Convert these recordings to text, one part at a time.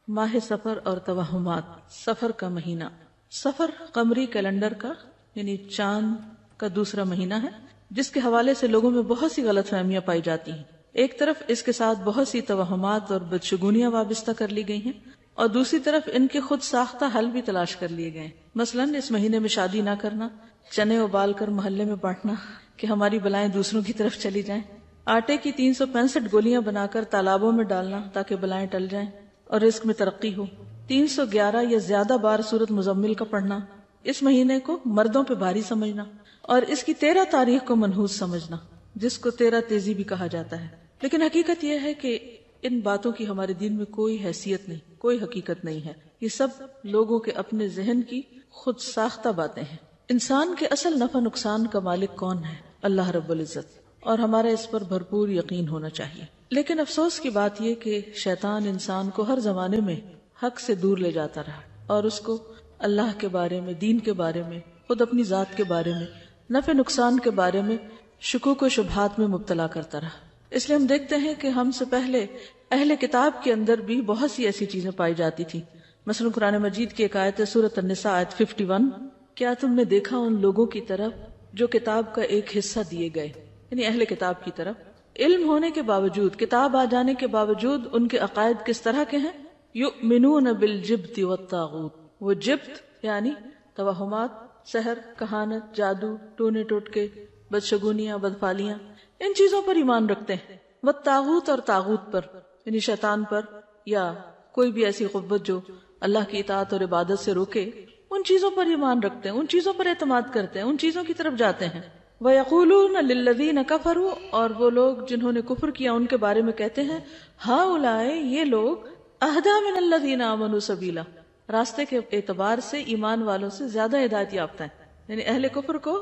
ماہ سفر اور توہمات۔ سفر کا مہینہ، سفر قمری کیلنڈر کا یعنی چاند کا دوسرا مہینہ ہے، جس کے حوالے سے لوگوں میں بہت سی غلط فہمیاں پائی جاتی ہیں۔ ایک طرف اس کے ساتھ بہت سی توہمات اور بدشگونیاں وابستہ کر لی گئی ہیں، اور دوسری طرف ان کے خود ساختہ حل بھی تلاش کر لیے گئے۔ مثلاً اس مہینے میں شادی نہ کرنا، چنے ابال کر محلے میں بانٹنا کہ ہماری بلائیں دوسروں کی طرف چلی جائیں، آٹے کی 365 گولیاں بنا کر تالابوں میں ڈالنا تاکہ بلائیں ٹل جائیں اور رزق میں ترقی ہو، 311 یا زیادہ بار سورۃ مزمل کا پڑھنا، اس مہینے کو مردوں پہ بھاری سمجھنا، اور اس کی 13 تاریخ کو منحوس سمجھنا، جس کو 13 تیزی بھی کہا جاتا ہے۔ لیکن حقیقت یہ ہے کہ ان باتوں کی ہمارے دین میں کوئی حیثیت نہیں، کوئی حقیقت نہیں ہے۔ یہ سب لوگوں کے اپنے ذہن کی خود ساختہ باتیں ہیں۔ انسان کے اصل نفع نقصان کا مالک کون ہے؟ اللہ رب العزت، اور ہمارا اس پر بھرپور یقین ہونا چاہیے۔ لیکن افسوس کی بات یہ کہ شیطان انسان کو ہر زمانے میں حق سے دور لے جاتا رہا اور اس کو اللہ کے بارے میں، دین کے بارے میں، خود اپنی ذات کے بارے میں، نفع نقصان کے بارے میں شکوک و شبہات میں مبتلا کرتا رہا۔ اس لیے ہم دیکھتے ہیں کہ ہم سے پہلے اہل کتاب کے اندر بھی بہت سی ایسی چیزیں پائی جاتی تھی۔ مثلا قرآن مجید کی ایک آیت ہے سورۃ النساء آیت 51، کیا تم نے دیکھا ان لوگوں کی طرف جو کتاب کا ایک حصہ دیے گئے، یعنی اہل کتاب کی طرف، علم ہونے کے باوجود، کتاب آ جانے کے باوجود ان کے عقائد کس طرح کے ہیں؟ یؤمنون بالجبت والطاغوت، وہ جبت یعنی توہمات، سحر، کہانت، جادو، ٹونے ٹوٹکے، بدشگونیاں، بدفالیاں، ان چیزوں پر ایمان رکھتے ہیں۔ والطاغوت، اور طاغوت پر یعنی شیطان پر یا کوئی بھی ایسی قوت جو اللہ کی اطاعت اور عبادت سے روکے، ان چیزوں پر ایمان رکھتے ہیں، ان چیزوں پر اعتماد کرتے ہیں، ان چیزوں کی طرف جاتے ہیں۔ وَيَقُولُونَ لِلَّذِينَ كَفَرُوا، اور وہ لوگ جنہوں نے کفر کیا ان کے بارے میں کہتے ہیں، هَؤُلَاءِ، یہ لوگ، أَهْدَىٰ مِنَ الَّذِينَ آمَنُوا سَبِيلًا، راستے کے اعتبار سے ایمان والوں سے زیادہ ہدایت یافتہ ہیں، یعنی اہل کفر کو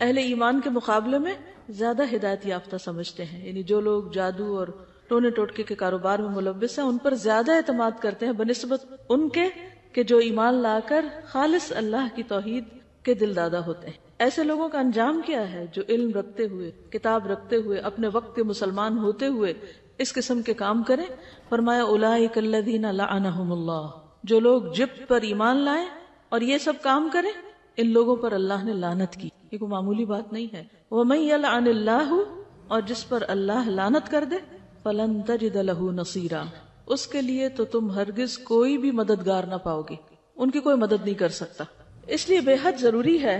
اہل ایمان کے مقابلے میں زیادہ ہدایت یافتہ سمجھتے ہیں۔ یعنی جو لوگ جادو اور ٹونے ٹوٹکے کے کاروبار میں ملوث ہیں ان پر زیادہ اعتماد کرتے ہیں بنسبت ان کے کہ جو ایمان لا کر خالص اللہ کی توحید کے دل دادہ ہوتے ہیں۔ ایسے لوگوں کا انجام کیا ہے جو علم رکھتے ہوئے، کتاب رکھتے ہوئے، اپنے وقت کے مسلمان ہوتے ہوئے اس قسم کے کام کریں؟ فرمایا اولئک الذین لعنہم اللہ، جو لوگ جبت پر ایمان لائیں اور یہ سب کام کریں، ان لوگوں پر اللہ نے لعنت کی۔ یہ کوئی معمولی بات نہیں ہے۔ وَمَن يَلْعَنِ اللَّهُ، اور جس پر اللہ لعنت کر دے، فَلَن تَجِدَ لَهُ نَصِيرًا، اس کے لیے تو تم ہرگز کوئی بھی مددگار نہ پاؤ گے، ان کی کوئی مدد نہیں کر سکتا۔ اس لیے بے حد ضروری ہے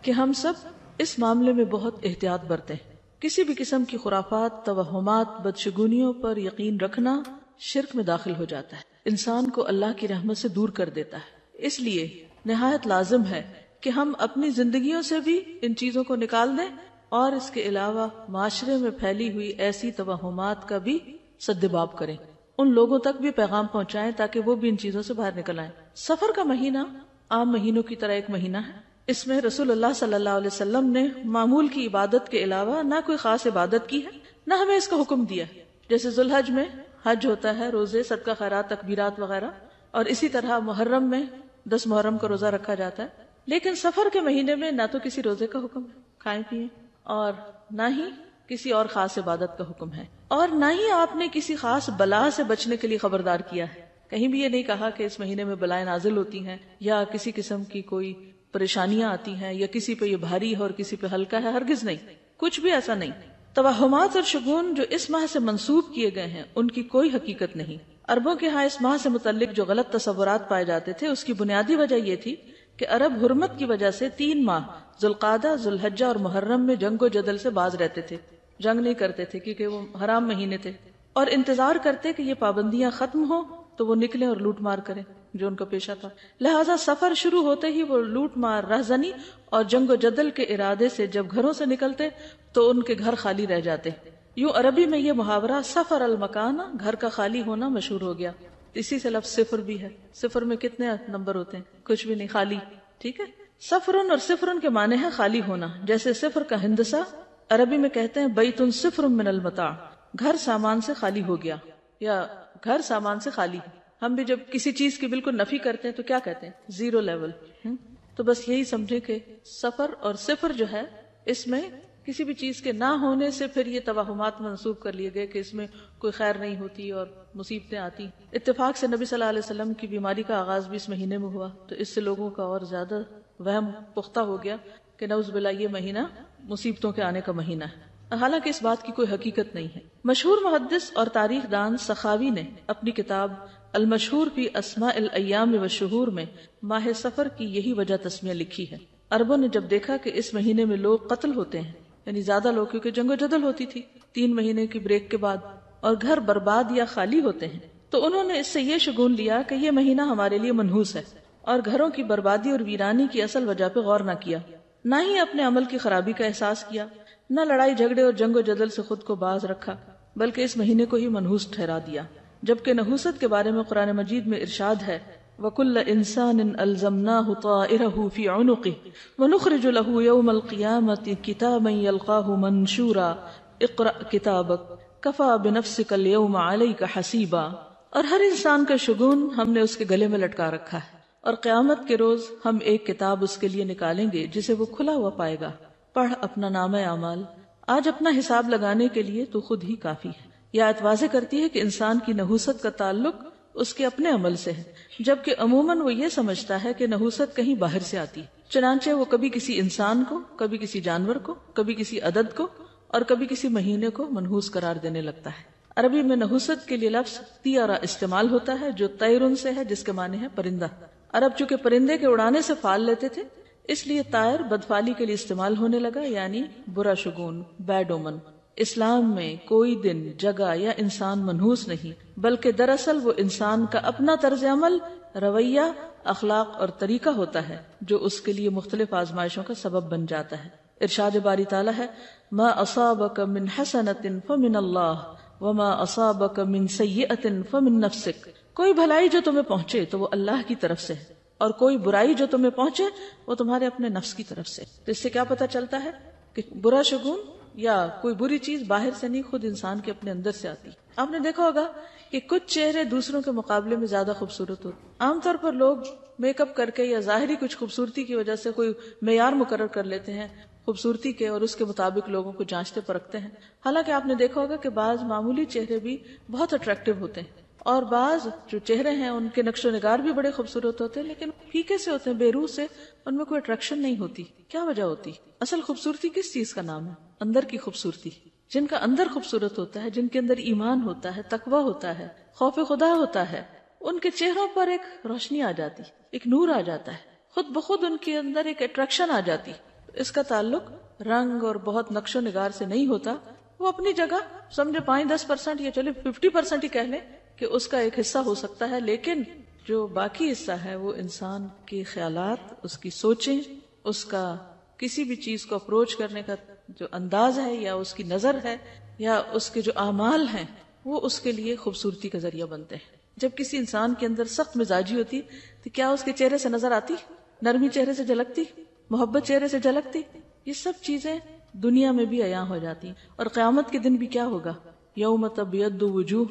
کہ ہم سب اس معاملے میں بہت احتیاط برتیں۔ کسی بھی قسم کی خرافات، توہمات، بدشگونیوں پر یقین رکھنا شرک میں داخل ہو جاتا ہے، انسان کو اللہ کی رحمت سے دور کر دیتا ہے۔ اس لیے نہایت لازم ہے کہ ہم اپنی زندگیوں سے بھی ان چیزوں کو نکال دیں، اور اس کے علاوہ معاشرے میں پھیلی ہوئی ایسی توہمات کا بھی سدباب کریں، ان لوگوں تک بھی پیغام پہنچائیں تاکہ وہ بھی ان چیزوں سے باہر نکل آئیں۔ سفر کا مہینہ عام مہینوں کی طرح ایک مہینہ ہے۔ اس میں رسول اللہ صلی اللہ علیہ وسلم نے معمول کی عبادت کے علاوہ نہ کوئی خاص عبادت کی ہے، نہ ہمیں اس کا حکم دیا ہے۔ جیسے ذوالحج میں حج ہوتا ہے، روزے، صدقہ خیرات، تکبیرات وغیرہ، اور اسی طرح محرم میں 10 محرم کا روزہ رکھا جاتا ہے۔ لیکن سفر کے مہینے میں نہ تو کسی روزے کا حکم ہے، کھائیں پیئیں، اور نہ ہی کسی اور خاص عبادت کا حکم ہے، اور نہ ہی آپ نے کسی خاص بلا سے بچنے کے لیے خبردار کیا ہے۔ کہیں بھی یہ نہیں کہا کہ اس مہینے میں بلائیں نازل ہوتی ہیں یا کسی قسم کی کوئی پریشانیاں آتی ہیں یا کسی پہ یہ بھاری ہے اور کسی پہ ہلکا ہے، ہرگز نہیں، کچھ بھی ایسا نہیں۔ توہمات اور شگون جو اس ماہ سے منسوب کیے گئے ہیں ان کی کوئی حقیقت نہیں۔ عربوں کے ہاں اس ماہ سے متعلق جو غلط تصورات پائے جاتے تھے اس کی بنیادی وجہ یہ تھی کہ عرب حرمت کی وجہ سے 3 ماہ ذوالقعدہ، ذوالحجہ اور محرم میں جنگ و جدل سے باز رہتے تھے، جنگ نہیں کرتے تھے کیونکہ وہ حرام مہینے تھے، اور انتظار کرتے کہ یہ پابندیاں ختم ہو تو وہ نکلیں اور لوٹ مار کریں جو ان کا پیشہ تھا۔ لہٰذا سفر شروع ہوتے ہی وہ لوٹ مار، رہزنی اور جنگ و جدل کے ارادے سے جب گھروں سے نکلتے تو ان کے گھر خالی رہ جاتے۔ یوں عربی میں یہ محاورہ سفر المکان، گھر کا خالی ہونا، مشہور ہو گیا۔ اسی سے لفظ صفر بھی ہے۔ صفر میں کتنے نمبر ہوتے ہیں؟ کچھ بھی نہیں، خالی، ٹھیک ہے۔ صفرن اور صفرن کے معنی ہے خالی ہونا۔ جیسے صفر کا ہندسہ عربی میں کہتے ہیں بیتن صفر من المتاع، گھر سامان سے خالی ہو گیا یا گھر سامان سے خالی۔ ہم بھی جب کسی چیز کی بالکل نفی کرتے ہیں تو کیا کہتے ہیں؟ Zero level. تو بس یہی سمجھے کہ سفر اور صفر جو ہے اس میں کسی بھی چیز کے نہ ہونے سے پھر یہ توہمات منسوب کر لیے گئے کہ اس میں کوئی خیر نہیں ہوتی اور مصیبتیں آتی. اتفاق سے نبی صلی اللہ علیہ وسلم کی بیماری کا آغاز بھی اس مہینے میں ہوا، تو اس سے لوگوں کا اور زیادہ وہم پختہ ہو گیا کہ نعوذ باللہ یہ مہینہ مصیبتوں کے آنے کا مہینہ ہے، حالانکہ اس بات کی کوئی حقیقت نہیں ہے. مشہور محدث اور تاریخ دان سخاوی نے اپنی کتاب المشہور فی اسماء الایام والشہور میں ماہ سفر کی یہی وجہ تسمیہ لکھی ہے. عربوں نے جب دیکھا کہ اس مہینے میں لوگ قتل ہوتے ہیں، یعنی زیادہ لوگ، کیونکہ جنگ و جدل ہوتی تھی 3 مہینے کی بریک کے بعد، اور گھر برباد یا خالی ہوتے ہیں، تو انہوں نے اس سے یہ شگون لیا کہ یہ مہینہ ہمارے لیے منحوس ہے، اور گھروں کی بربادی اور ویرانی کی اصل وجہ پہ غور نہ کیا، نہ ہی اپنے عمل کی خرابی کا احساس کیا، نہ لڑائی جھگڑے اور جنگ و جدل سے خود کو باز رکھا، بلکہ اس مہینے کو ہی منحوس ٹھہرا دیا. جبکہ نحوست کے بارے میں قرآن مجید میں ارشاد ہے وَكُلَّ إِنسَانٍ أَلْزَمْنَاهُ طَائِرَهُ فِي عُنُقِهِ وَنُخْرِجُ لَهُ يَوْمَ الْقِيَامَةِ كِتَابًا يَلْقَاهُ مَنْشُورًا اقْرَأْ كِتَابَكَ كَفَى بِنَفْسِكَ الْيَوْمَ عَلَيْكَ حَسِيبًا. اور ہر انسان کا شگون ہم نے اس کے گلے میں لٹکا رکھا ہے، اور قیامت کے روز ہم ایک کتاب اس کے لیے نکالیں گے جسے وہ کھلا ہوا پائے گا. پڑھ اپنا نامہ اعمال، آج اپنا حساب لگانے کے لیے تو خود ہی کافی ہے. یہ آیت واضح کرتی ہے کہ انسان کی نحوست کا تعلق اس کے اپنے عمل سے ہے، جبکہ عموماً وہ یہ سمجھتا ہے کہ نحوست کہیں باہر سے آتی ہے. چنانچہ وہ کبھی کسی انسان کو، کبھی کسی جانور کو، کبھی کسی عدد کو اور کبھی کسی مہینے کو منحوس قرار دینے لگتا ہے. عربی میں نحوست کے لیے لفظ طیرہ استعمال ہوتا ہے جو طیرن سے ہے، جس کے معنی ہے پرندہ. عرب چونکہ پرندے کے اڑانے سے فال لیتے تھے، اس لیے طائر بدفالی کے لیے استعمال ہونے لگا، یعنی برا شگون، بیڈ اومن. اسلام میں کوئی دن، جگہ یا انسان منحوس نہیں، بلکہ دراصل وہ انسان کا اپنا طرز عمل، رویہ، اخلاق اور طریقہ ہوتا ہے جو اس کے لیے مختلف آزمائشوں کا سبب بن جاتا ہے. ارشاد باری تعالیٰ ہے ما اصابک من حسنۃ فمن اللہ وما اصابک من سیئۃ فمن نفسک. کوئی بھلائی جو تمہیں پہنچے تو وہ اللہ کی طرف سے ہے، اور کوئی برائی جو تمہیں پہنچے وہ تمہارے اپنے نفس کی طرف سے. تو اس سے کیا پتہ چلتا ہے کہ برا شگون یا کوئی بری چیز باہر سے نہیں، خود انسان کے اپنے اندر سے آتی. آپ نے دیکھا ہوگا کہ کچھ چہرے دوسروں کے مقابلے میں زیادہ خوبصورت ہوتے. عام طور پر لوگ میک اپ کر کے یا ظاہری کچھ خوبصورتی کی وجہ سے کوئی معیار مقرر کر لیتے ہیں خوبصورتی کے، اور اس کے مطابق لوگوں کو جانچتے پرکھتے ہیں. حالانکہ آپ نے دیکھا ہوگا کہ بعض معمولی چہرے بھی بہت اٹریکٹیو ہوتے ہیں، اور بعض جو چہرے ہیں ان کے نقش و نگار بھی بڑے خوبصورت ہوتے ہیں، لیکن پھیکے سے ہوتے ہیں، بے روح سے، ان میں کوئی اٹریکشن نہیں ہوتی. کیا وجہ ہوتی؟ اصل خوبصورتی کس چیز کا نام ہے؟ اندر کی خوبصورتی. جن کا اندر خوبصورت ہوتا ہے، جن کے اندر ایمان ہوتا ہے، تقویٰ ہوتا ہے، خوف خدا ہوتا ہے، ان کے چہروں پر ایک روشنی آ جاتی، ایک نور آ جاتا ہے، خود بخود ان کے اندر ایک اٹریکشن آ جاتی. اس کا تعلق رنگ اور بہت نقش و نگار سے نہیں ہوتا. وہ اپنی جگہ سمجھے 5-10% یا چلے 50% ہی کہہ لیں کہ اس کا ایک حصہ ہو سکتا ہے، لیکن جو باقی حصہ ہے وہ انسان کے خیالات، اس کی سوچیں، اس کا کسی بھی چیز کو اپروچ کرنے کا جو انداز ہے، یا اس کی نظر ہے، یا اس کے جو اعمال ہیں، وہ اس کے لیے خوبصورتی کا ذریعہ بنتے ہیں. جب کسی انسان کے اندر سخت مزاجی ہوتی تو کیا اس کے چہرے سے نظر آتی؟ نرمی چہرے سے جھلکتی؟ محبت چہرے سے جھلکتی؟ یہ سب چیزیں دنیا میں بھی عیاں ہو جاتی. اور قیامت کے دن بھی کیا ہوگا؟ یوم تبیض وجوہ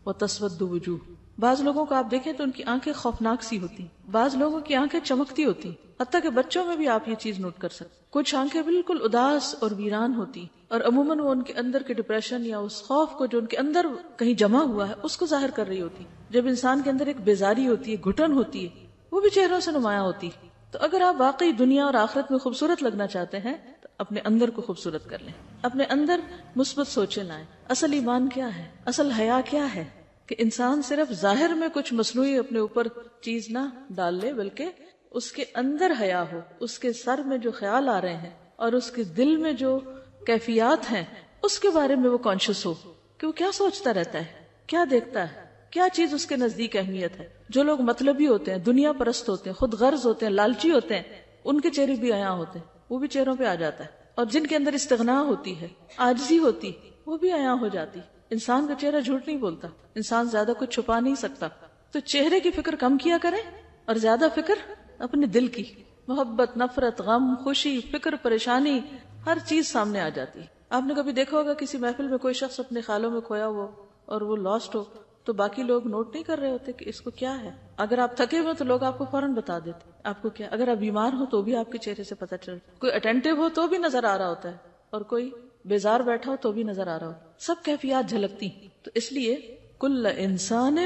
وتسود وجوہ. بعض لوگوں کو آپ دیکھیں تو ان کی آنکھیں خوفناک سی ہوتی، بعض لوگوں کی آنکھیں چمکتی ہوتی، حتیٰ کہ بچوں میں بھی آپ یہ چیز نوٹ کر سکتے. کچھ آنکھیں بالکل اداس اور ویران ہوتی، اور عموماً وہ ان کے اندر کے ڈپریشن یا اس خوف کو جو ان کے اندر کہیں جمع ہوا ہے اس کو ظاہر کر رہی ہوتی. جب انسان کے اندر ایک بیزاری ہوتی ہے، گھٹن ہوتی ہے، وہ بھی چہروں سے نمایاں ہوتی. تو اگر آپ واقعی دنیا اور آخرت میں خوبصورت لگنا چاہتے ہیں تو اپنے اندر کو خوبصورت کر لیں، اپنے اندر مثبت سوچیں لائیں. اصل ایمان کیا ہے؟ اصل حیا کیا ہے؟ کہ انسان صرف ظاہر میں کچھ مصنوعی اپنے اوپر چیز نہ ڈال لے، بلکہ اس کے اندر حیا ہو، اس کے سر میں جو خیال آ رہے ہیں اور اس کے دل میں جو کیفیات ہیں اس کے بارے میں وہ کانشیس ہو کہ وہ کیا سوچتا رہتا ہے، کیا دیکھتا ہے، کیا چیز اس کے نزدیک اہمیت ہے. جو لوگ مطلبی ہوتے ہیں، دنیا پرست ہوتے ہیں، خود غرض ہوتے ہیں، لالچی ہوتے ہیں، ان کے چہرے بھی عیاں ہوتے ہیں، وہ بھی چہروں پہ آ جاتا ہے. اور جن کے اندر استغنا ہوتی ہے، عاجزی ہوتی، وہ بھی عیاں ہو جاتی. انسان کا چہرہ جھوٹ نہیں بولتا، انسان زیادہ کچھ چھپا نہیں سکتا. تو چہرے کی فکر کم کیا کریں اور زیادہ فکر اپنے دل کی. محبت، نفرت، غم، خوشی، فکر، پریشانی، ہر چیز سامنے آ جاتی. آپ نے کبھی دیکھا ہوگا کسی محفل میں کوئی شخص اپنے خیالوں میں کھویا ہو اور وہ لاسٹ ہو تو باقی لوگ نوٹ نہیں کر رہے ہوتے کہ اس کو کیا ہے. اگر آپ تھکے ہوئے تو لوگ آپ کو فوراً بتا دیتے آپ کو کیا. اگر آپ بیمار ہو تو بھی آپ کے چہرے سے پتہ چلتا. کوئی اٹینٹیو ہو تو بھی نظر آ رہا ہوتا ہے اور کوئی بیزار بیٹھا ہو تو بھی نظر آ رہا ہو، سب کیفیات جھلکتی. تو اس لیے کل انسان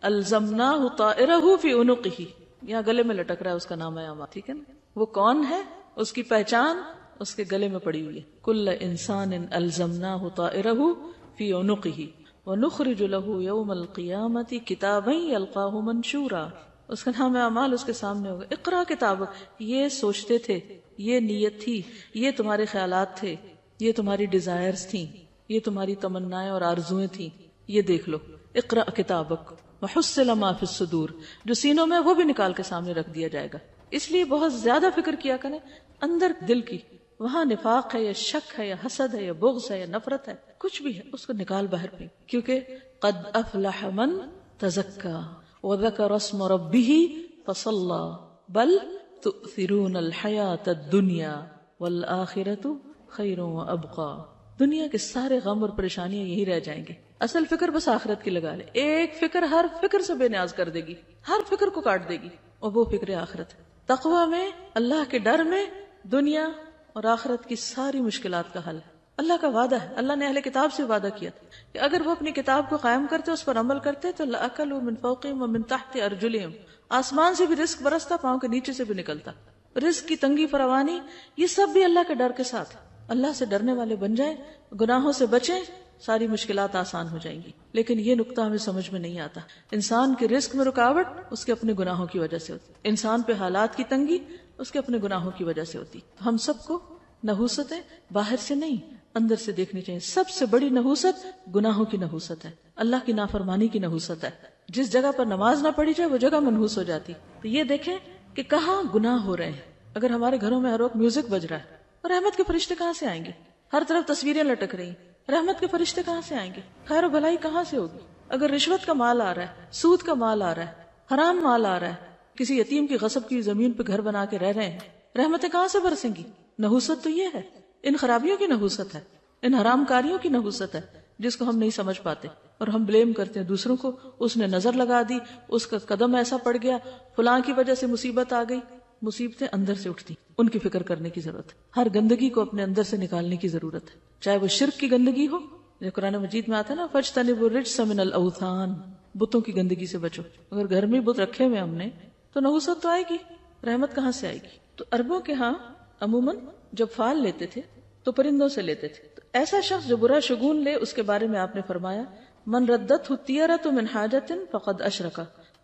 الزمناہ طائرہ فی عنقہ، یہاں گلے میں لٹک رہا ہے اس کا نام ہے اعمال. ٹھیک ہے نا، وہ کون ہے، اس کی پہچان اس کے گلے میں پڑی ہوئی ہے. کل انسان الزمناہ طائرہ فی عنقہ ونخرج له یوم القیامۃ کتابا یلقاہ منشورا. اس کا نام اعمال اس کے سامنے ہوگا. اقرا کتابک، یہ سوچتے تھے، یہ نیت تھی، یہ تمہارے خیالات تھے، یہ تمہاری ڈیزائرز تھیں، یہ تمہاری تمنائیں اور آرزویں تھیں، یہ دیکھ لو. اقرا کتابک وحصل ما فی الصدور، جو سینوں میں وہ بھی نکال کے سامنے رکھ دیا جائے گا. اس لیے بہت زیادہ فکر کیا کریں اندر دل کی، وہاں نفاق ہے یا شک ہے یا حسد ہے یا بغض ہے یا نفرت ہے، کچھ بھی ہے اس کو نکال باہر پہ. کیونکہ قد افلح من تزکا وذکر اسم ربہ فصلی بل تؤثرون الحیاۃ الدنیا والآخرۃ خیر وابقی. دنیا کے سارے غم اور پریشانیاں یہی رہ جائیں گے، اصل فکر بس آخرت کی لگا لے. ایک فکر ہر فکر سے بے نیاز کر دے گی، ہر فکر کو کاٹ دے گی، اور وہ فکر آخرت ہے. تقوی میں، اللہ کے ڈر میں دنیا اور آخرت کی ساری مشکلات کا حل ہے. اللہ کا وعدہ ہے، اللہ نے اہل کتاب سے وعدہ کیا تھا کہ اگر وہ اپنی کتاب کو قائم کرتے، اس پر عمل کرتے تو لأکلوا من فوقہم ومن تحت ارجلہم، آسمان سے بھی رزق برستا، پاؤں کے نیچے سے بھی نکلتا. رزق کی تنگی فراوانی یہ سب بھی اللہ کے ڈر کے ساتھ. اللہ سے ڈرنے والے بن جائیں، گناہوں سے بچیں، ساری مشکلات آسان ہو جائیں گی. لیکن یہ نقطہ ہمیں سمجھ میں نہیں آتا. انسان کے رزق میں رکاوٹ اس کے اپنے گناہوں کی وجہ سے ہوتی، انسان پہ حالات کی تنگی اس کے اپنے گناہوں کی وجہ سے ہوتی. ہم سب کو نحوستیں باہر سے نہیں اندر سے دیکھنی چاہیے. سب سے بڑی نحوست گناہوں کی نحوست ہے، اللہ کی نافرمانی کی نحوست ہے. جس جگہ پر نماز نہ پڑھی جائے وہ جگہ منحوس ہو جاتی. تو یہ دیکھیں کہ کہاں گناہ ہو رہے ہیں. اگر ہمارے گھروں میں ہر وقت میوزک بج رہا ہے، اور رحمت کے فرشتے کہاں سے آئیں گے؟ ہر طرف تصویریں لٹک رہی، رحمت کے فرشتے کہاں سے آئیں گے؟ خیر و بھلائی کہاں سے ہوگی؟ اگر رشوت کا مال آ رہا ہے، سود کا مال آ رہا ہے، حرام مال آ رہا ہے، کسی یتیم کی غصب کی زمین پہ گھر بنا کے رہ رہے ہیں، رحمتیں کہاں سے برسیں گی؟ نحوست تو یہ ہے، ان خرابیوں کی نحوست ہے، ان حرام کاریوں کی نحوست ہے، جس کو ہم نہیں سمجھ پاتے اور ہم بلیم کرتے ہیں دوسروں کو. اس نے نظر لگا دی، اس کا قدم ایسا پڑ گیا، فلاں کی وجہ سے مصیبت آ گئی. مصیبتیں اندر سے اٹھتی، ان کی فکر کرنے کی ضرورت ہے. ہر گندگی کو اپنے اندر سے نکالنے کی ضرورت ہے، چاہے وہ شرک کی گندگی ہو، جو قرآن مجید میں آتا ہے نا فاجتنبوا الرجس من الاوثان، بتوں کی گندگی سے بچو. اگر گھر میں بت رکھے ہوئے ہم نے تو نحوست تو آئے گی، رحمت کہاں سے آئے گی؟ تو عربوں کے ہاں عموماً جب فال لیتے تھے تو پرندوں سے لیتے تھے. تو ایسا شخص جو برا شگون لے اس کے بارے میں آپ نے فرمایا من ردته الطیرۃ من حاجۃ فقد اشرک.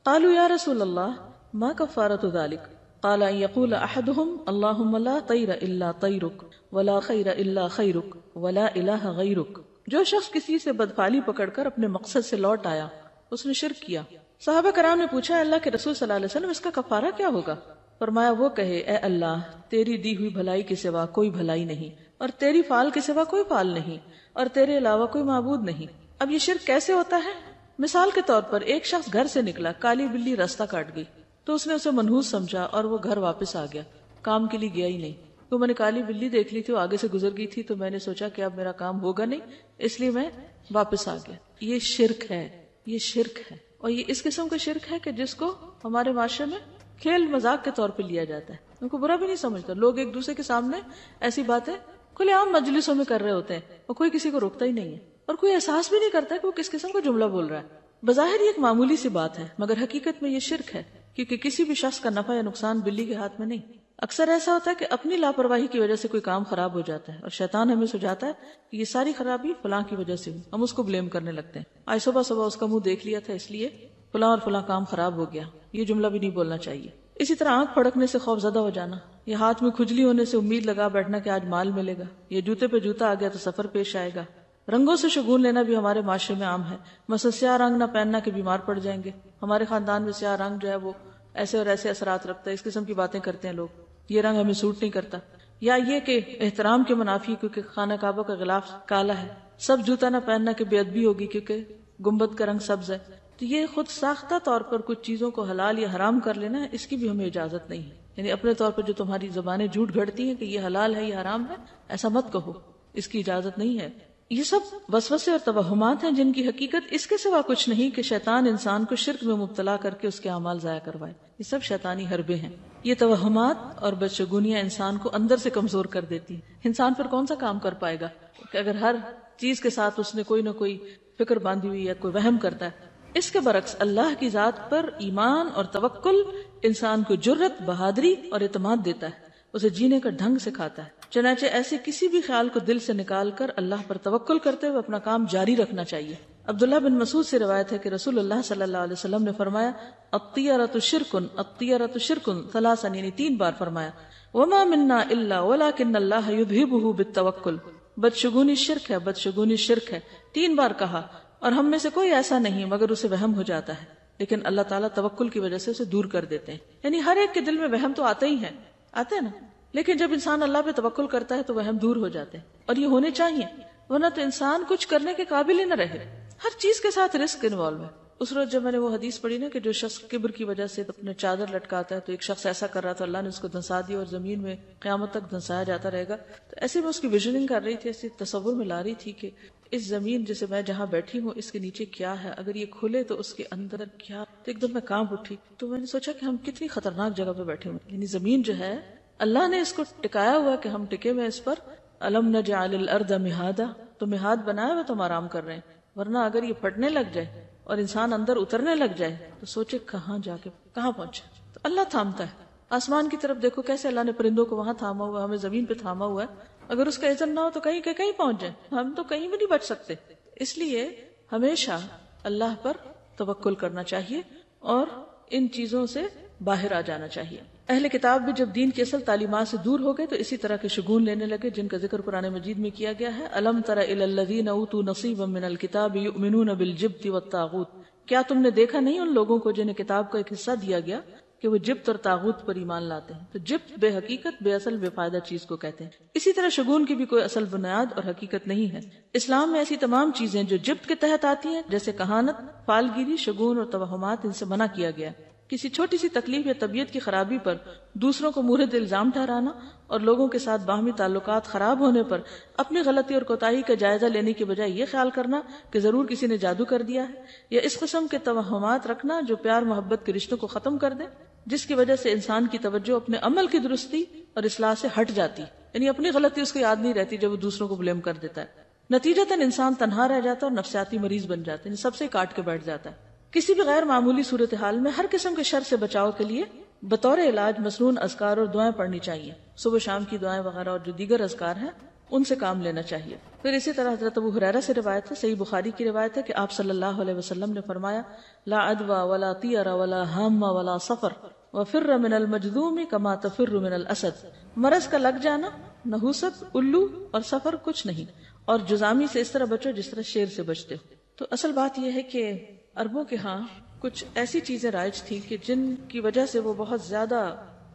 قالوا یا رسول اللہ ما کفارۃ ذلک؟ قال ان يقول احدهم اللهم لا طير الا طيرك ولا خير الا خيرك ولا اله غيرك. جو شخص کسی سے بدفعلی پکڑ کر اپنے مقصد سے لوٹ آیا اس نے شرک کیا. صحابہ کرام نے پوچھا اللہ کے رسول صلی اللہ علیہ وسلم اس کا کفارہ کیا ہوگا؟ فرمایا وہ کہے اے اللہ تیری دی ہوئی بھلائی کے سوا کوئی بھلائی نہیں، اور تیری فال کے سوا کوئی فال نہیں، اور تیرے علاوہ کوئی معبود نہیں. اب یہ شرک کیسے ہوتا ہے؟ مثال کے طور پر ایک شخص گھر سے نکلا، کالی بلی راستہ کاٹ گئی تو اس نے اسے منحوس سمجھا اور وہ گھر واپس آ گیا، کام کے لیے گیا ہی نہیں. تو میں نے کالی بلی دیکھ لی تھی، وہ آگے سے گزر گئی تھی تو میں نے سوچا کہ اب میرا کام ہوگا نہیں، اس لیے میں واپس آ گیا. یہ شرک ہے، یہ شرک ہے. اور یہ اس قسم کا شرک ہے کہ جس کو ہمارے معاشرے میں کھیل مذاق کے طور پہ لیا جاتا ہے. ان کو برا بھی نہیں سمجھتا. لوگ ایک دوسرے کے سامنے ایسی باتیں کھلے عام مجلسوں میں کر رہے ہوتے ہیں اور کوئی کسی کو روکتا ہی نہیں ہے، اور کوئی احساس بھی نہیں کرتا کہ وہ کس قسم کا جملہ بول رہا ہے. بظاہر یہ ایک معمولی سی بات ہے مگر حقیقت میں یہ شرک ہے، کیونکہ کسی بھی شخص کا نفع یا نقصان بلی کے ہاتھ میں نہیں. اکثر ایسا ہوتا ہے کہ اپنی لاپرواہی کی وجہ سے کوئی کام خراب ہو جاتا ہے اور شیطان ہمیں سجاتا ہے کہ یہ ساری خرابی فلاں کی وجہ سے ہوئی، ہم اس کو بلیم کرنے لگتے ہیں. آج صبح صبح اس کا منہ دیکھ لیا تھا اس لیے فلاں اور فلاں کام خراب ہو گیا. یہ جملہ بھی نہیں بولنا چاہیے. اسی طرح آنکھ پھڑکنے سے خوف زدہ ہو جانا، یا ہاتھ میں کھجلی ہونے سے امید لگا بیٹھنا کہ آج مال ملے گا، یا جوتے پہ جوتا آ گیا تو سفر پیش آئے گا. رنگوں سے شگون لینا بھی ہمارے معاشرے میں عام ہے. مثلا سیاہ رنگ نہ پہننا کہ بیمار پڑ جائیں گے، ہمارے خاندان میں سیاہ رنگ جو ہے وہ ایسے اور ایسے اثرات رکھتا ہے، اس قسم کی باتیں کرتے ہیں لوگ. یہ رنگ ہمیں سوٹ نہیں کرتا. یا یہ کہ احترام کے منافی کیونکہ خانہ کعبہ کا غلاف کالا ہے، سب جوتا نہ پہننا کہ بے ادبی ہوگی کیونکہ گنبد کا رنگ سبز ہے. تو یہ خود ساختہ طور پر کچھ چیزوں کو حلال یا حرام کر لینا ہے، اس کی بھی ہمیں اجازت نہیں ہے. یعنی اپنے طور پر جو تمہاری زبانیں جھوٹ گھڑتی ہیں کہ یہ حلال ہے یہ حرام ہے، ایسا مت کہو، اس کی اجازت نہیں ہے. یہ سب وسوسے اور توہمات ہیں جن کی حقیقت اس کے سوا کچھ نہیں کہ شیطان انسان کو شرک میں مبتلا کر کے اس کے اعمال ضائع کروائے. یہ سب شیطانی حربے ہیں. یہ توہمات اور بدشگونیاں انسان کو اندر سے کمزور کر دیتی ہیں. انسان پھر کون سا کام کر پائے گا کہ اگر ہر چیز کے ساتھ اس نے کوئی نہ کوئی فکر باندھی ہوئی یا کوئی وہم کرتا ہے. اس کے برعکس اللہ کی ذات پر ایمان اور توکل انسان کو جرت، بہادری اور اعتماد دیتا ہے، اسے جینے کا ڈھنگ سکھاتا ہے. چنانچہ ایسے کسی بھی خیال کو دل سے نکال کر اللہ پر توکل کرتے ہوئے اپنا کام جاری رکھنا چاہیے. عبداللہ بن مسعود سے روایت ہے کہ رسول اللہ صلی اللہ علیہ وسلم نے فرمایا الطیرۃ شرکن الطیرۃ شرکن ثلاثا، یعنی 3 بار فرمایا. وما منا الا ولکن اللہ یذہبہ بالتوکل. بدشگونی شرک ہے، بدشگونی شرک ہے 3 بار کہا، اور ہم میں سے کوئی ایسا نہیں مگر اسے وہم ہو جاتا ہے، لیکن اللہ تعالیٰ توکل کی وجہ سے اسے دور کر دیتے ہیں. یعنی ہر ایک کے دل میں وہم تو آتا ہی ہے، آتا ہے نا، لیکن جب انسان اللہ پہ توکل کرتا ہے تو وہم دور ہو جاتے ہیں. اور یہ ہونے چاہیے، ورنہ تو انسان کچھ کرنے کے قابل ہی نہ رہے. ہر چیز کے ساتھ رسک انوالو ہے. اس روز جب میں نے وہ حدیث پڑھی نا کہ جو شخص کبر کی وجہ سے اپنے چادر لٹکاتا ہے، تو ایک شخص ایسا کر رہا تھا، اللہ نے اس کو دھنسا دیا اور زمین میں قیامت تک دھنسایا جاتا رہے گا. تو ایسے میں اس کی ویژننگ کر رہی تھی، ایسے تصور میں لا رہی تھی کہ اس زمین جیسے میں جہاں بیٹھی ہوں اس کے نیچے کیا ہے، اگر یہ کھلے تو اس کے اندر کیا. تو ایک دم میں کانپ اٹھی. تو میں نے سوچا کہ ہم کتنی خطرناک جگہ پہ بیٹھے ہوئے. یعنی زمین جو ہے اللہ نے اس کو ٹکایا ہوا کہ ہم ٹکے ہوئے اس پر. الم نجعل الارض مہادا، تو مہاد بنایا ہوا تو ہم آرام کر رہے ہیں. ورنہ اگر یہ پھٹنے لگ جائے اور انسان اندر اترنے لگ جائے تو سوچے کہاں جا کے کہاں پہنچے. تو اللہ تھامتا ہے. آسمان کی طرف دیکھو کیسے اللہ نے پرندوں کو وہاں تھاما ہوا، ہمیں زمین پہ تھاما ہوا ہے. اگر اس کا اذن نہ ہو تو کہیں کہیں پہنچ جائیں، ہم تو کہیں بھی نہیں بچ سکتے. اس لیے ہمیشہ اللہ پر توکل کرنا چاہیے اور ان چیزوں سے باہر آ جانا چاہیے. اہل کتاب بھی جب دین کی اصل تعلیمات سے دور ہو گئے تو اسی طرح کے شگون لینے لگے جن کا ذکر قرآن مجید میں کیا گیا ہے. الم تر الی الذین اوتوا نصیبا من الکتاب یؤمنون بالجبت والطاغوت. کیا تم نے دیکھا نہیں ان لوگوں کو جنہیں کتاب کا ایک حصہ دیا گیا کہ وہ جبت اور طاغوت پر ایمان لاتے ہیں. تو جبت بے حقیقت، بے اصل، بے فائدہ چیز کو کہتے ہیں. اسی طرح شگون کی بھی کوئی اصل بنیاد اور حقیقت نہیں ہے. اسلام میں ایسی تمام چیزیں جو جبت کے تحت آتی ہیں جیسے کہانت، فالگیری، شگون اور توہمات، ان سے منع کیا گیا. کسی چھوٹی سی تکلیف یا طبیعت کی خرابی پر دوسروں کو مورد الزام ٹھہرانا اور لوگوں کے ساتھ باہمی تعلقات خراب ہونے پر اپنی غلطی اور کوتاہی کا جائزہ لینے کی بجائے یہ خیال کرنا کہ ضرور کسی نے جادو کر دیا ہے، یا اس قسم کے توہمات رکھنا جو پیار محبت کے رشتوں کو ختم کر دے، جس کی وجہ سے انسان کی توجہ اپنے عمل کی درستی اور اصلاح سے ہٹ جاتی. یعنی اپنی غلطی اس کو یاد نہیں رہتی جب وہ دوسروں کو بلیم کر دیتا ہے. نتیجتاً انسان تنہا رہ جاتا ہے اور نفسیاتی مریض بن جاتا ہے، یعنی سب سے کاٹ کے بیٹھ جاتا ہے. کسی بھی غیر معمولی صورتحال میں ہر قسم کے شر سے بچاؤ کے لیے بطور علاج مسنون اذکار اور دعائیں پڑھنی چاہیے. صبح شام کی دعائیں وغیرہ اور جو دیگر اذکار ہیں ان سے کام لینا چاہیے. پھر اسی طرح حضرت ابو ہریرہ سے روایت ہے، صحیح بخاری کی روایت ہے کہ آپ صلی اللہ علیہ وسلم نے فرمایا لا عدوى ولا طیر ولا ہام ولا سفر وفر من المجذوم كما تفر من الاسد. مرض کا لگ جانا، نحوست، الو اور سفر کچھ نہیں، اور جزامی سے اس طرح بچو جس طرح شیر سے بچتے ہو. تو اصل بات یہ ہے کہ عربوں کے ہاں کچھ ایسی چیزیں رائج تھیں کہ جن کی وجہ سے وہ بہت زیادہ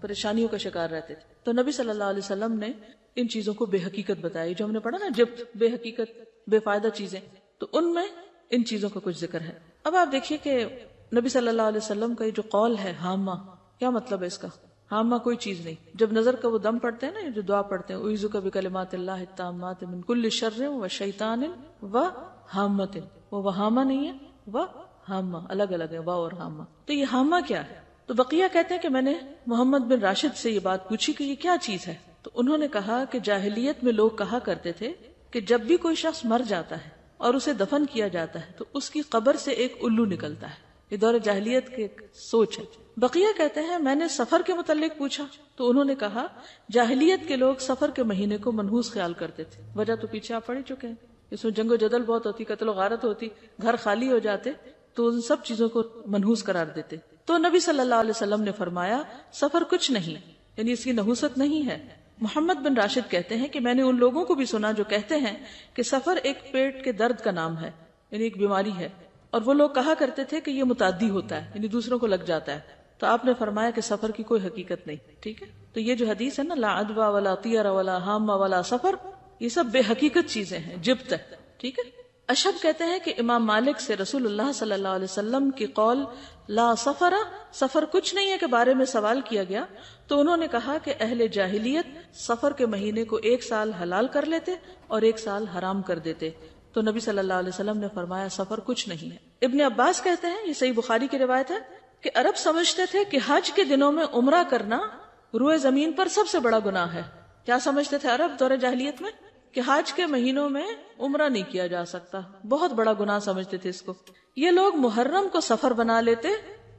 پریشانیوں کا شکار رہتے تھے. تو نبی صلی اللہ علیہ وسلم نے ان چیزوں کو بے حقیقت بتائی، جو ہم نے پڑھا نا جب بے حقیقت، بے فائدہ چیزیں، تو ان میں ان چیزوں کا کچھ ذکر ہے. اب آپ دیکھیے کہ نبی صلی اللہ علیہ وسلم کا یہ جو قول ہے ہامہ، کیا مطلب ہے اس کا؟ ہامہ کوئی چیز نہیں. جب نظر کا وہ دم پڑھتے ہیں نا، جو دعا پڑھتے ہیں اعوذ بکلمات اللہ التامات من کل شر وشیطان وہامۃ، وہ وہامہ نہیں ہے، وہ ہامہ، الگ الگ ہے وا اور ہامہ. تو یہ ہامہ کیا ہے؟ تو بقیہ کہتے ہیں کہ میں نے محمد بن راشد سے یہ بات پوچھی کہ یہ کیا چیز ہے. تو انہوں نے کہا کہ جاہلیت میں لوگ کہا کرتے تھے کہ جب بھی کوئی شخص مر جاتا ہے اور اسے دفن کیا جاتا ہے تو اس کی قبر سے ایک الو نکلتا ہے. یہ دور جاہلیت کی ایک سوچ ہے. بقیہ کہتے ہیں میں نے سفر کے متعلق پوچھا تو انہوں نے کہا جاہلیت کے لوگ سفر کے مہینے کو منحوس خیال کرتے تھے. وجہ تو پیچھے آپ پڑھ ہی چکے ہیں، اس میں جنگ و جدل بہت ہوتی، قتل و غارت ہوتی، گھر خالی ہو جاتے، تو ان سب چیزوں کو منحوس قرار دیتے. تو نبی صلی اللہ علیہ وسلم نے فرمایا سفر کچھ نہیں، یعنی اس کی نحوست نہیں ہے. محمد بن راشد کہتے ہیں کہ میں نے ان لوگوں کو بھی سنا جو کہتے ہیں کہ سفر ایک پیٹ کے درد کا نام ہے، یعنی ایک بیماری ہے، اور وہ لوگ کہا کرتے تھے کہ یہ متعدی ہوتا ہے، یعنی دوسروں کو لگ جاتا ہے. تو آپ نے فرمایا کہ سفر کی کوئی حقیقت نہیں. ٹھیک ہے، تو یہ جو حدیث ہے نا لا عدوى ولا طیر ولا ہام ولا سفر، یہ سب بے حقیقت چیزیں ہیں، جبت ہے. ٹھیک ہے. اشہب کہتے ہیں کہ امام مالک سے رسول اللہ صلی اللہ علیہ وسلم کی قول لا سفر، سفر کچھ نہیں ہے کے بارے میں سوال کیا گیا تو انہوں نے کہا کہ اہل جاہلیت سفر کے مہینے کو 1 سال حلال کر لیتے اور 1 سال حرام کر دیتے. تو نبی صلی اللہ علیہ وسلم نے فرمایا سفر کچھ نہیں ہے. ابن عباس کہتے ہیں، یہ صحیح بخاری کی روایت ہے، کہ عرب سمجھتے تھے کہ حج کے دنوں میں عمرہ کرنا روئے زمین پر سب سے بڑا گناہ ہے. کیا سمجھتے تھے عرب دور جاہلیت میں؟ کہ حج کے مہینوں میں عمرہ نہیں کیا جا سکتا، بہت بڑا گناہ سمجھتے تھے اس کو. یہ لوگ محرم کو سفر بنا لیتے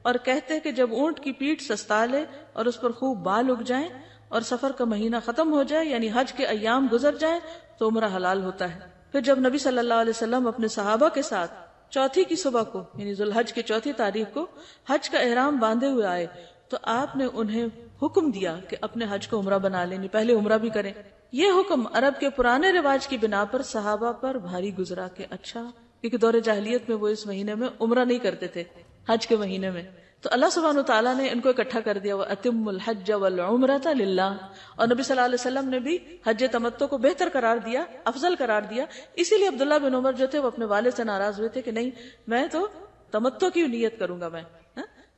اور کہتے کہ جب اونٹ کی پیٹھ سستا لے اور اس پر خوب بال اگ جائیں اور سفر کا مہینہ ختم ہو جائے، یعنی حج کے ایام گزر جائیں، تو عمرہ حلال ہوتا ہے. پھر جب نبی صلی اللہ علیہ وسلم اپنے صحابہ کے ساتھ چوتھی کی صبح کو یعنی ذوالحج کی چوتھی تاریخ کو حج کا احرام باندھے ہوئے آئے تو آپ نے انہیں حکم دیا کہ اپنے حج کو عمرہ بنا لیں، پہلے عمرہ بھی کریں. یہ حکم عرب کے پرانے رواج کی بنا پر صحابہ پر بھاری گزرا کہ اچھا، کیونکہ دور جاہلیت میں وہ اس مہینے میں عمرہ نہیں کرتے تھے، حج کے مہینے میں. تو اللہ سبحانہ وتعالیٰ نے ان کو اکٹھا کر دیا، وَأَتِمُّ الْحَجَّ وَالْعُمْرَةَ لِلَّهِ. اور نبی صلی اللہ علیہ وسلم نے بھی حج تمتع کو بہتر قرار دیا، افضل قرار دیا. اسی لیے عبداللہ بن عمر جو تھے وہ اپنے والد سے ناراض ہوئے تھے کہ نہیں، میں تو تمتع کی نیت کروں گا میں،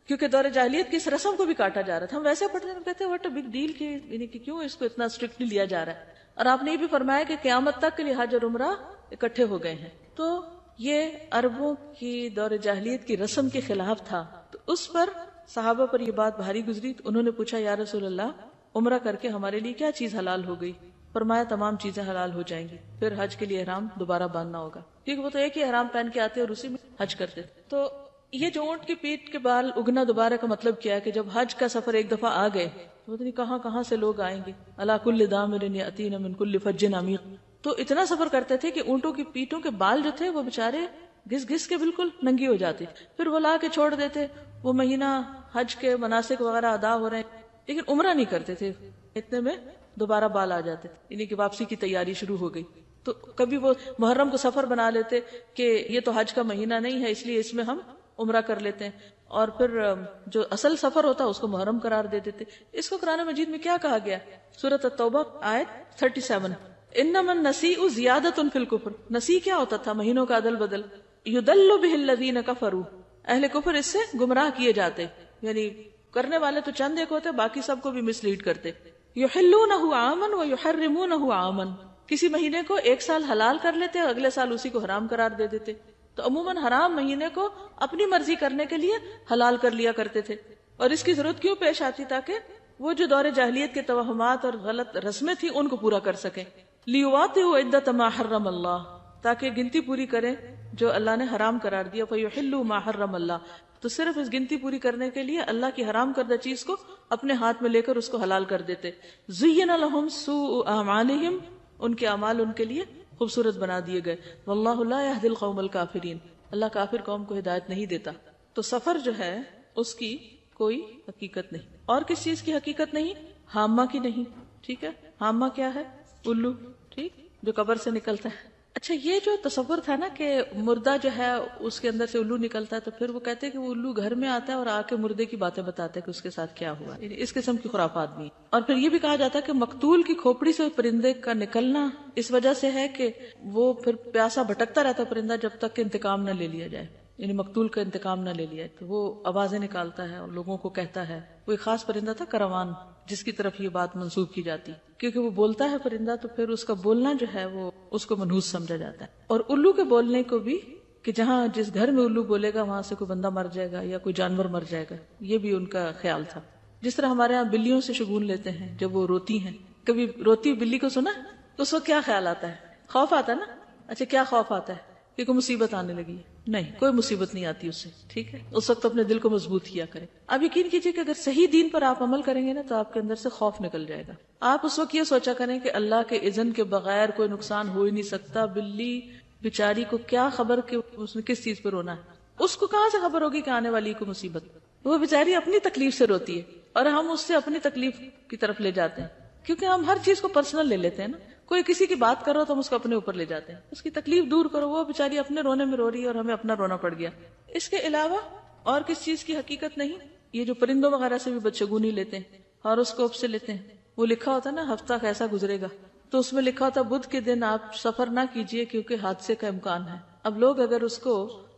کیونکہ دور جاہلیت کی اس رسم کو بھی کاٹا جا رہا تھا. ہم ویسے پڑھتے ہیں، کہتے ہیں واٹ اے بگ ڈیل، یعنی کہ کیوں اس کو اتنا اسٹرکٹلی لیا جا رہا ہے. اور آپ نے یہ بھی فرمایا کہ قیامت تک کے لیے حج اور عمرہ اکٹھے ہو گئے ہیں. تو یہ عربوں کی دور جاہلیت کی رسم کے خلاف تھا. تو اس پر صحابہ پر یہ بات بھاری گزری. تو انہوں نے پوچھا یا رسول اللہ، عمرہ کر کے ہمارے لیے کیا چیز حلال ہو گئی؟ فرمایا تمام چیزیں حلال ہو جائیں گی، پھر حج کے لیے احرام دوبارہ باندھنا ہوگا، کیونکہ وہ تو ایک ہی احرام پہن کے آتے اور اسی میں حج کرتے. تو یہ جو اونٹ کی پیٹھ کے بال اگنا دوبارہ کا مطلب کیا ہے کہ جب حج کا سفر ایک دفعہ آ گئے تو پتہ نہیں کہاں کہاں سے لوگ آئیں گے. علی کل ضامر یأتین من کل فج عمیق. تو اتنا سفر کرتے تھے کہ اونٹوں کی پیٹھوں کے بال جو تھے وہ بےچارے گھس گھس کے بالکل ننگی ہو جاتی. پھر وہ لا کے چھوڑ دیتے. وہ مہینہ حج کے مناسک وغیرہ ادا ہو رہے ہیں لیکن عمرہ نہیں کرتے تھے. اتنے میں دوبارہ بال آ جاتے، یعنی کہ واپسی کی تیاری شروع ہو گئی. تو کبھی وہ محرم کو سفر بنا لیتے کہ یہ تو حج کا مہینہ نہیں ہے اس لیے اس میں ہم عمرہ کر لیتے ہیں، اور پھر جو اصل سفر ہوتا ہے اس کو محرم قرار دے دیتے. اس کو قرآن مجید میں کیا کہا گیا؟ سورۃ التوبہ آیت 37، انما النسیء زیادۃ فی الکفر. نسیء کیا ہوتا تھا؟ مہینوں کا عدل بدل. یضل بہ الذین کفروا، اہل کفر اس سے گمراہ کیے جاتے، یعنی کرنے والے تو چند ایک ہوتے، باقی سب کو بھی مس لیڈ کرتے. یحلونہ عاما ویحرمونہ عاما، کسی مہینے کو 1 سال حلال کر لیتے اور اگلے سال اسی کو حرام قرار دے دیتے. تو عموماً حرام مہینے کو اپنی مرضی کرنے کے لیے حلال کر لیا کرتے تھے. اور اس کی ضرورت کیوں پیش آتی؟ تاکہ وہ جو دور جاہلیت کے توہمات اور غلط رسمیں تھیں ان کو پورا کر سکیں. لیواطئوا عدۃ ما حرم اللہ، تاکہ گنتی پوری کریں جو اللہ نے حرام قرار دیا. فیحلوا ما حرم اللہ، تو صرف اس گنتی پوری کرنے کے لیے اللہ کی حرام کردہ چیز کو اپنے ہاتھ میں لے کر اس کو حلال کر دیتے. زین لہم سوء اعمالہم، ان کے اعمال ان کے لیے خوبصورت بنا دیے گئے. واللہ لا یہدی القوم الکافرین، اللہ کافر قوم کو ہدایت نہیں دیتا. تو سفر جو ہے اس کی کوئی حقیقت نہیں. اور کس چیز کی حقیقت نہیں؟ حامہ کی نہیں. ٹھیک ہے، حامہ کیا ہے؟ الو، ٹھیک، جو قبر سے نکلتا ہے. اچھا، یہ جو تصور تھا نا کہ مردہ جو ہے اس کے اندر سے الو نکلتا ہے، تو پھر وہ کہتے ہیں کہ وہ الو گھر میں آتا ہے اور آ کے مردے کی باتیں بتاتا ہے کہ اس کے ساتھ کیا ہوا. یعنی اس قسم کی خرافات بھی. اور پھر یہ بھی کہا جاتا ہے کہ مقتول کی کھوپڑی سے پرندے کا نکلنا اس وجہ سے ہے کہ وہ پھر پیاسا بھٹکتا رہتا ہے پرندہ جب تک کہ انتقام نہ لے لیا جائے، یعنی مقتول کا انتقام نہ لے لیا. تو وہ آوازیں نکالتا ہے اور لوگوں کو کہتا ہے. وہ ایک خاص پرندہ تھا کروان، جس کی طرف یہ بات منسوب کی جاتی، کیونکہ وہ بولتا ہے پرندہ تو پھر اس کا بولنا جو ہے وہ اس کو منحوس سمجھا جاتا ہے. اور الو کے بولنے کو بھی کہ جہاں جس گھر میں الو بولے گا وہاں سے کوئی بندہ مر جائے گا یا کوئی جانور مر جائے گا، یہ بھی ان کا خیال تھا. جس طرح ہمارے ہاں بلیوں سے شگون لیتے ہیں جب وہ روتی ہیں. کبھی روتی بلی کو سنا تو اس وقت کیا خیال آتا ہے؟ خوف آتا ہے نا. اچھا، کیا خوف آتا ہے؟ کہ کوئی مصیبت آنے لگی ہے. نہیں، کوئی مصیبت نہیں آتی اس سے. ٹھیک ہے، اس وقت اپنے دل کو مضبوط کیا کریں. اب یقین کیجئے کہ اگر صحیح دین پر آپ عمل کریں گے نا تو آپ کے اندر سے خوف نکل جائے گا. آپ اس وقت یہ سوچا کریں کہ اللہ کے اذن کے بغیر کوئی نقصان ہو ہی نہیں سکتا. بلی بیچاری کو کیا خبر کہ اس نے کس چیز پہ رونا ہے؟ اس کو کہاں سے خبر ہوگی کہ آنے والی کو مصیبت؟ وہ بیچاری اپنی تکلیف سے روتی ہے اور ہم اس سے اپنی تکلیف کی طرف لے جاتے ہیں، کیونکہ ہم ہر چیز کو پرسنل لے لیتے ہیں نا. کوئی کسی کی بات کرو تو ہم اس کو اپنے اوپر لے جاتے ہیں. اس کی تکلیف دور کرو، وہ بیچاری اپنے رونے میں رو رہی ہے اور ہمیں اپنا رونا پڑ گیا. اس کے علاوہ اور کس چیز کی حقیقت نہیں. یہ جو پرندوں وغیرہ سے بھی بدشگونی لیتے ہیں، ہاروسکوپ سے لیتے ہیں. وہ لکھا ہوتا ہے نا ہفتہ کیسا گزرے گا، تو اس میں لکھا ہوتا بدھ کے دن آپ سفر نہ کیجئے کیونکہ حادثے کا امکان ہے. اب لوگ اگر اس کو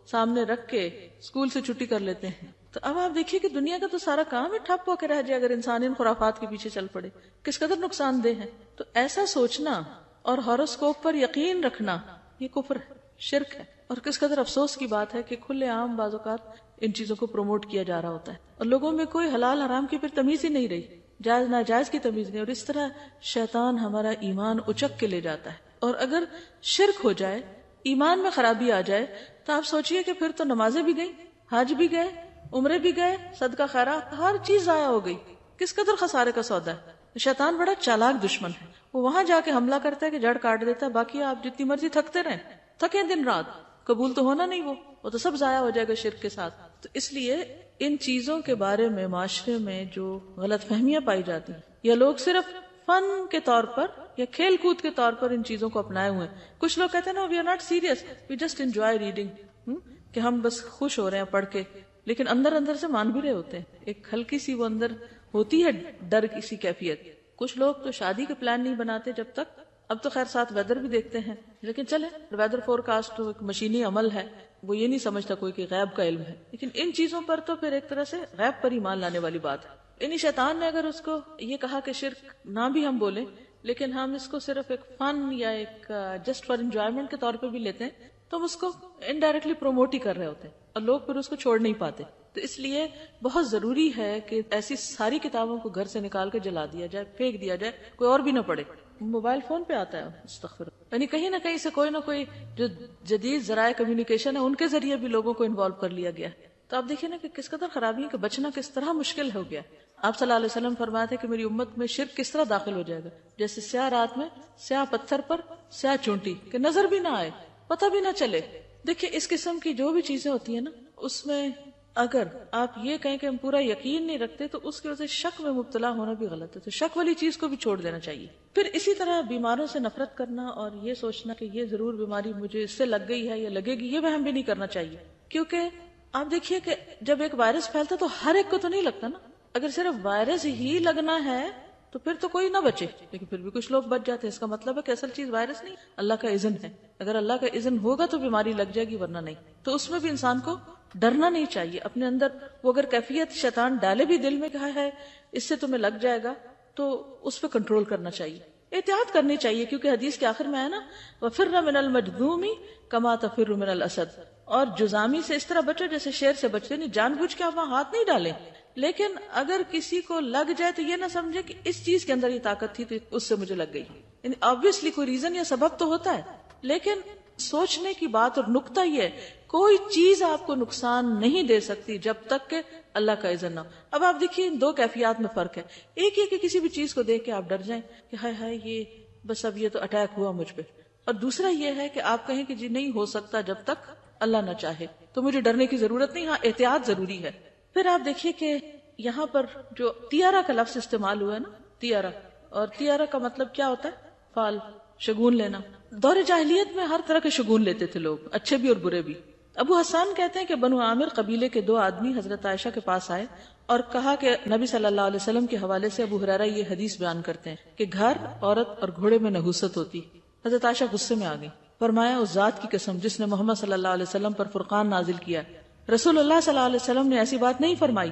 سامنے رکھ کے اسکول سے چھٹی کر لیتے ہیں، تو اب آپ دیکھیے کہ دنیا کا تو سارا کام ہی ٹھپ ہو کے رہ جائے اگر انسان ان خرافات کے پیچھے چل پڑے، کس قدر نقصان دہ ہے. تو ایسا سوچنا اور ہاروسکوپ پر یقین رکھنا یہ کفر ہے، شرک ہے. اور کس قدر افسوس کی بات ہے کہ کھلے عام بعض اوقات ان چیزوں کو پروموٹ کیا جا رہا ہوتا ہے اور لوگوں میں کوئی حلال حرام کی پھر تمیز ہی نہیں رہی، جائز ناجائز کی تمیز نہیں. اور اس طرح شیطان ہمارا ایمان اچک کے لے جاتا ہے. اور اگر شرک ہو جائے، ایمان میں خرابی آ جائے تو آپ سوچئے کہ پھر تو نمازیں بھی گئی، حج بھی گئے، عمرے بھی گئے، صدقہ خیرات، ہر چیز ضائع ہو گئی. کس قدر خسارے کا سودا ہے. شیطان بڑا چالاک دشمن ہے، وہ وہاں جا کے حملہ کرتا ہے کہ جڑ کاٹ دیتا ہے، باقی آپ جتنی مرضی تھکتے رہیں، تھکیں دن رات، قبول تو ہونا نہیں، وہ تو سب ضائع ہو جائے گا شرک کے ساتھ. تو اس لیے ان چیزوں کے بارے میں معاشرے میں جو غلط فہمیاں پائی جاتی ہیں یا لوگ صرف فن کے طور پر یا کھیل کود کے طور پر ان چیزوں کو اپنائے ہوئے ہیں. کچھ لوگ کہتے ہیں نا we are not serious, we just enjoy reading, کہ ہم بس خوش ہو رہے ہیں پڑھ کے، لیکن اندر اندر سے مان بھی رہے ہوتے ہیں. ایک ہلکی سی وہ اندر ہوتی ہے ڈر کی سی کیفیت. کچھ لوگ تو شادی کے پلان نہیں بناتے جب تک، اب تو خیر ساتھ ویدر بھی دیکھتے ہیں، لیکن چلے ویدر فور کاسٹ تو ایک مشینی عمل ہے، وہ یہ نہیں سمجھتا کوئی کہ غیب کا علم ہے. لیکن ان چیزوں پر تو پھر ایک طرح سے غیب پر ایمان لانے والی بات ہے. انہی شیطان نے اگر اس کو یہ کہا کہ شرک نہ بھی ہم بولیں لیکن ہم اس کو صرف ایک فن یا ایک جسٹ فار انجوائمنٹ کے طور پہ بھی لیتے ہیں تو ہم اس کو انڈائریکٹلی پروموٹ ہی کر رہے ہوتے ہیں اور لوگ پھر اس کو چھوڑ نہیں پاتے. تو اس لیے بہت ضروری ہے کہ ایسی ساری کتابوں کو گھر سے نکال کے جلا دیا جائے، پھینک دیا جائے، کوئی اور بھی نہ پڑھے. موبائل فون پہ آتا ہے استغفر، یعنی کہیں نہ کہیں سے کوئی نہ کوئی جو جدید ذرائع کمیونیکیشن ہے ان کے ذریعے بھی لوگوں کو انوالو کر لیا گیا. تو آپ دیکھیں نا کہ کس قدر خرابی ہے، کہ بچنا کس طرح مشکل ہو گیا. آپ صلی اللہ علیہ وسلم فرمایا تھے کہ میری امت میں شرک کس طرح داخل ہو جائے گا، جیسے سیاہ رات میں سیاہ پتھر پر سیاہ چونٹی، کہ نظر بھی نہ آئے، پتہ بھی نہ چلے. دیکھیں اس قسم کی جو بھی چیزیں ہوتی ہیں نا، اس میں اگر آپ یہ کہیں کہ ہم پورا یقین نہیں رکھتے تو اس کی وجہ سے شک میں مبتلا ہونا بھی غلط ہے. تو شک والی چیز کو بھی چھوڑ دینا چاہیے. پھر اسی طرح بیماروں سے نفرت کرنا اور یہ سوچنا کہ یہ ضرور بیماری مجھے اس سے لگ گئی ہے یا لگے گی، یہ وہم بھی نہیں کرنا چاہیے. کیونکہ آپ دیکھیے کہ جب ایک وائرس پھیلتا تو ہر ایک کو تو نہیں لگتا نا. اگر صرف وائرس ہی لگنا ہے تو پھر تو کوئی نہ بچے، لیکن پھر بھی کچھ لوگ بچ جاتے ہیں. اس کا مطلب ہے کہ اصل چیز وائرس نہیں، اللہ کا اذن ہے. اگر اللہ کا اذن ہوگا تو بیماری لگ جائے گی، ورنہ نہیں. تو اس میں بھی انسان کو ڈرنا نہیں چاہیے. اپنے اندر وہ اگر کیفیت شیطان ڈالے بھی دل میں کہا ہے اس سے تمہیں لگ جائے گا تو اس پہ کنٹرول کرنا چاہیے، احتیاط کرنی چاہیے. کیونکہ حدیث کے آخر میں ہے نا وَفِرَّ مِنَ الْمَجْذُومِ كَمَا تَفِرُّ مِنَ الْأَسَدِ، اور جزامی سے اس طرح بچو جیسے شیر سے بچتے. نہیں جان بوجھ کے آپ وہاں ہاتھ نہیں ڈالیں، لیکن اگر کسی کو لگ جائے تو یہ نہ سمجھے کہ اس چیز کے اندر یہ طاقت تھی تو اس سے مجھے لگ گئی. یعنی آبویسلی کوئی ریزن یا سبب تو ہوتا ہے، لیکن سوچنے کی بات اور نقطہ یہ ہے کوئی چیز آپ کو نقصان نہیں دے سکتی جب تک کہ اللہ کا اذن نہ ہو. اب آپ دیکھیے ان دو کیفیات میں فرق ہے. ایک یہ کہ کسی بھی چیز کو دیکھ کے آپ ڈر جائیں کہ ہائے ہائے یہ بس اب یہ تو اٹیک ہوا مجھ پہ، اور دوسرا یہ ہے کہ آپ کہیں کہ جی نہیں ہو سکتا جب تک اللہ نہ چاہے، تو مجھے ڈرنے کی ضرورت نہیں. ہاں احتیاط ضروری ہے. پھر آپ دیکھیے کہ یہاں پر جو تیارہ کا لفظ استعمال ہوا ہے نا، تیارہ، اور تیارہ کا مطلب کیا ہوتا ہے؟ فال، شگون لینا. دور جاہلیت میں ہر طرح کے شگون لیتے تھے لوگ، اچھے بھی اور برے بھی. ابو حسان کہتے ہیں کہ بنو عامر قبیلے کے 2 آدمی حضرت عائشہ کے پاس آئے اور کہا کہ نبی صلی اللہ علیہ وسلم کے حوالے سے ابو ہریرہ یہ حدیث بیان کرتے ہیں کہ گھر، عورت اور گھوڑے میں نحوست ہوتی. حضرت عائشہ غصے میں آ گئی، فرمایا اس ذات کی قسم جس نے محمد صلی اللہ علیہ وسلم پر فرقان نازل کیا، رسول اللہ صلی اللہ علیہ وسلم نے ایسی بات نہیں فرمائی.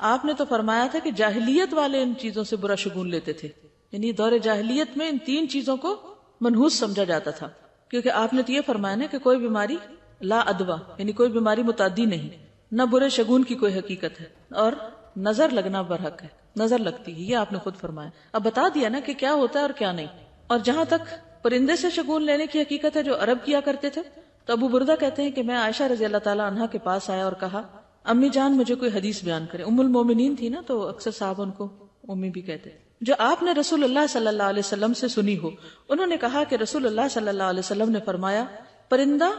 آپ نے تو فرمایا تھا کہ جاہلیت والے ان چیزوں سے برا شگون لیتے تھے. یعنی دور جاہلیت میں ان 3 چیزوں کو منحوس سمجھا جاتا تھا، کیونکہ آپ نے تو یہ فرمایا نا کہ کوئی بیماری لا ادوا، یعنی کوئی بیماری متعدی نہیں، نہ برے شگون کی کوئی حقیقت ہے، اور نظر لگنا برحق ہے، نظر لگتی ہے، یہ آپ نے خود فرمایا. اب بتا دیا نا کہ کیا ہوتا ہے اور کیا نہیں. اور جہاں تک پرندے سے شگون لینے کی حقیقت ہے جو عرب کیا کرتے تھے، تو ابو بردہ کہتے ہیں کہ میں عائشہ رضی اللہ تعالیٰ عنہا کے پاس آیا اور کہا امی جان مجھے کوئی حدیث بیان کرے. ام المومنین تھی نا، تو اکثر صاحب ان کو امی بھی کہتے ہیں، جو آپ نے رسول اللہ صلی اللہ علیہ وسلم سے سنی ہو. انہوں نے کہا کہ رسول اللہ صلی اللہ علیہ وسلم نے فرمایا پرندہ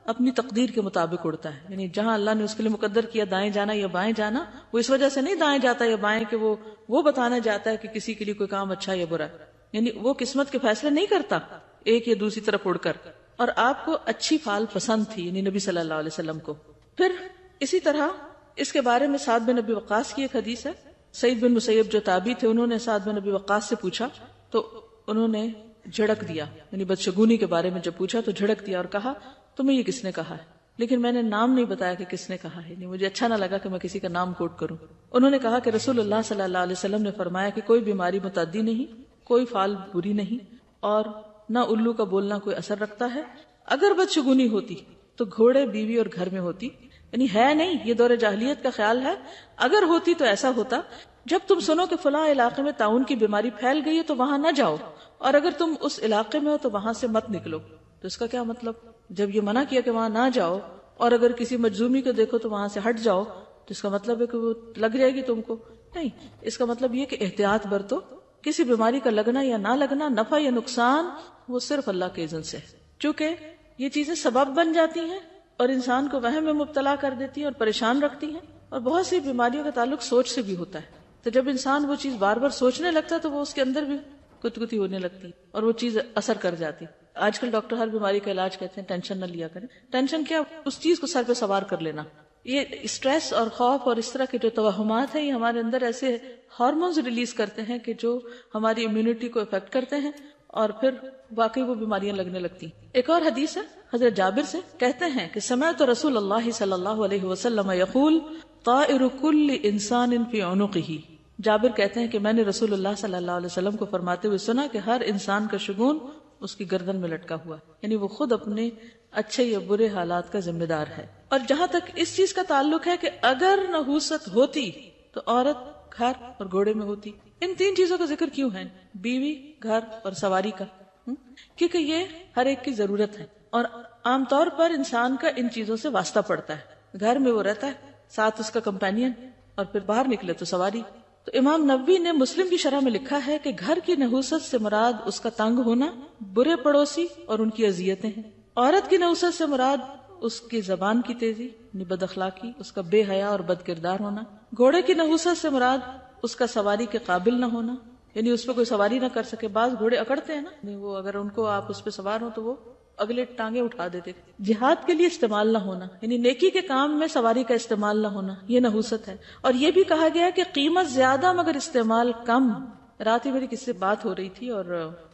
اپنی تقدیر کے مطابق اڑتا ہے. یعنی جہاں اللہ نے اس کے لیے مقدر کیا دائیں جانا یا بائیں جانا، وہ اس وجہ سے نہیں دائیں جاتا یا بائیں کہ وہ بتانا جاتا ہے کہ کسی کے لیے کوئی کام اچھا یا برا. یعنی وہ قسمت کے فیصلے نہیں کرتا ایک یا دوسری طرف اڑ کر. اور آپ کو اچھی فال پسند تھی، یعنی نبی صلی اللہ علیہ وسلم کو. پھر اسی طرح اس کے بارے میں سعد بن ابی وقاص کی ایک حدیث ہے. سعید بن مسیب جو تابعی تھے، انہوں نے سعد بن ابی وقاص سے پوچھا تو انہوں نے جھڑک دیا، یعنی بدشگونی کے بارے میں جب پوچھا تو جھڑک دیا اور کہا تمہیں یہ کس نے کہا ہے؟ لیکن میں نے نام نہیں بتایا کہ کس نے کہا ہے، مجھے اچھا نہ لگا کہ میں کسی کا نام کوٹ کروں. انہوں نے کہا کہ رسول اللہ صلی اللہ علیہ وسلم نے فرمایا کہ کوئی بیماری متعدی نہیں، کوئی فال بری نہیں، اور نہ الو کا بولنا کوئی اثر رکھتا ہے. اگر بدشگونی ہوتی تو گھوڑے، بیوی اور گھر میں ہوتی. یعنی ہے نہیں، یہ دور جاہلیت کا خیال ہے. اگر ہوتی تو ایسا ہوتا، جب تم سنو کہ فلاں علاقے میں طاعون کی بیماری پھیل گئی ہے تو وہاں نہ جاؤ، اور اگر تم اس علاقے میں ہو تو وہاں سے مت نکلو. تو اس کا کیا مطلب؟ جب یہ منع کیا کہ وہاں نہ جاؤ، اور اگر کسی مجزومی کو دیکھو تو وہاں سے ہٹ جاؤ، تو اس کا مطلب ہے کہ وہ لگ جائے گی تم کو؟ نہیں، اس کا مطلب یہ کہ احتیاط برتو. کسی بیماری کا لگنا یا نہ لگنا، نفع یا نقصان، وہ صرف اللہ کے اذن سے ہے. چونکہ یہ چیزیں سبب بن جاتی ہیں اور انسان کو وہم میں مبتلا کر دیتی ہیں اور پریشان رکھتی ہیں. اور بہت سی بیماریوں کا تعلق سوچ سے بھی ہوتا ہے. تو جب انسان وہ چیز بار بار سوچنے لگتا ہے تو وہ اس کے اندر بھی کتکتی ہونے لگتی اور وہ چیز اثر کر جاتی. آج کل ڈاکٹر ہر بیماری کا علاج کہتے ہیں ٹینشن نہ لیا کریں. ٹینشن کیا؟ اس چیز کو سر پہ سوار کر لینا. یہ اسٹریس اور خوف اور اس طرح کے جو توہمات ہیں، یہ ہمارے اندر ایسے ہارمونز ریلیز کرتے ہیں کہ جو ہماری امیونٹی کو افیکٹ کرتے ہیں اور پھر واقعی وہ بیماریاں لگنے لگتی ہیں. ایک اور حدیث ہے حضرت جابر سے، کہتے ہیں کہ سمعت رسول اللہ صلی اللہ علیہ وسلم یقول طائر کل انسان فی عنقہ. جابر کہتے ہیں کہ میں نے رسول اللہ صلی اللہ علیہ وسلم کو فرماتے ہوئے سنا کہ ہر انسان کا شگون اس کی گردن میں لٹکا ہوا ہے، یعنی وہ خود اپنے اچھے یا برے حالات کا ذمہ دار ہے. اور جہاں تک اس چیز کا تعلق ہے کہ اگر نحوست ہوتی تو عورت گھر اور گھوڑے میں ہوتی. ان تین چیزوں کا ذکر کیوں ہے؟ بیوی، گھر اور سواری کا. کیونکہ یہ ہر ایک کی ضرورت ہے اور عام طور پر انسان کا ان چیزوں سے واسطہ پڑتا ہے. گھر میں وہ رہتا ہے، ساتھ اس کا کمپینین، اور پھر باہر نکلے تو سواری. تو امام نووی نے مسلم کی شرح میں لکھا ہے کہ گھر کی نحوست سے مراد اس کا تنگ ہونا، برے پڑوسی اور ان کی اذیتیں ہیں. عورت کی نحوست سے مراد اس کی زبان کی تیزی یعنی بد اخلاقی، اس کا بے حیا اور بد کردار ہونا. گھوڑے کی نحوست سے مراد اس کا سواری کے قابل نہ ہونا، یعنی اس پہ کوئی سواری نہ کر سکے. بعض گھوڑے اکڑتے ہیں نا، یعنی وہ اگر ان کو آپ اس پہ سوار ہو تو وہ اگلے ٹانگیں اٹھا دیتے. جہاد کے لیے استعمال نہ ہونا، یعنی نیکی کے کام میں سواری کا استعمال نہ ہونا، یہ نحوست ہے. اور یہ بھی کہا گیا کہ قیمت زیادہ مگر استعمال کم. رات ہی میری کسی سے بات ہو رہی تھی اور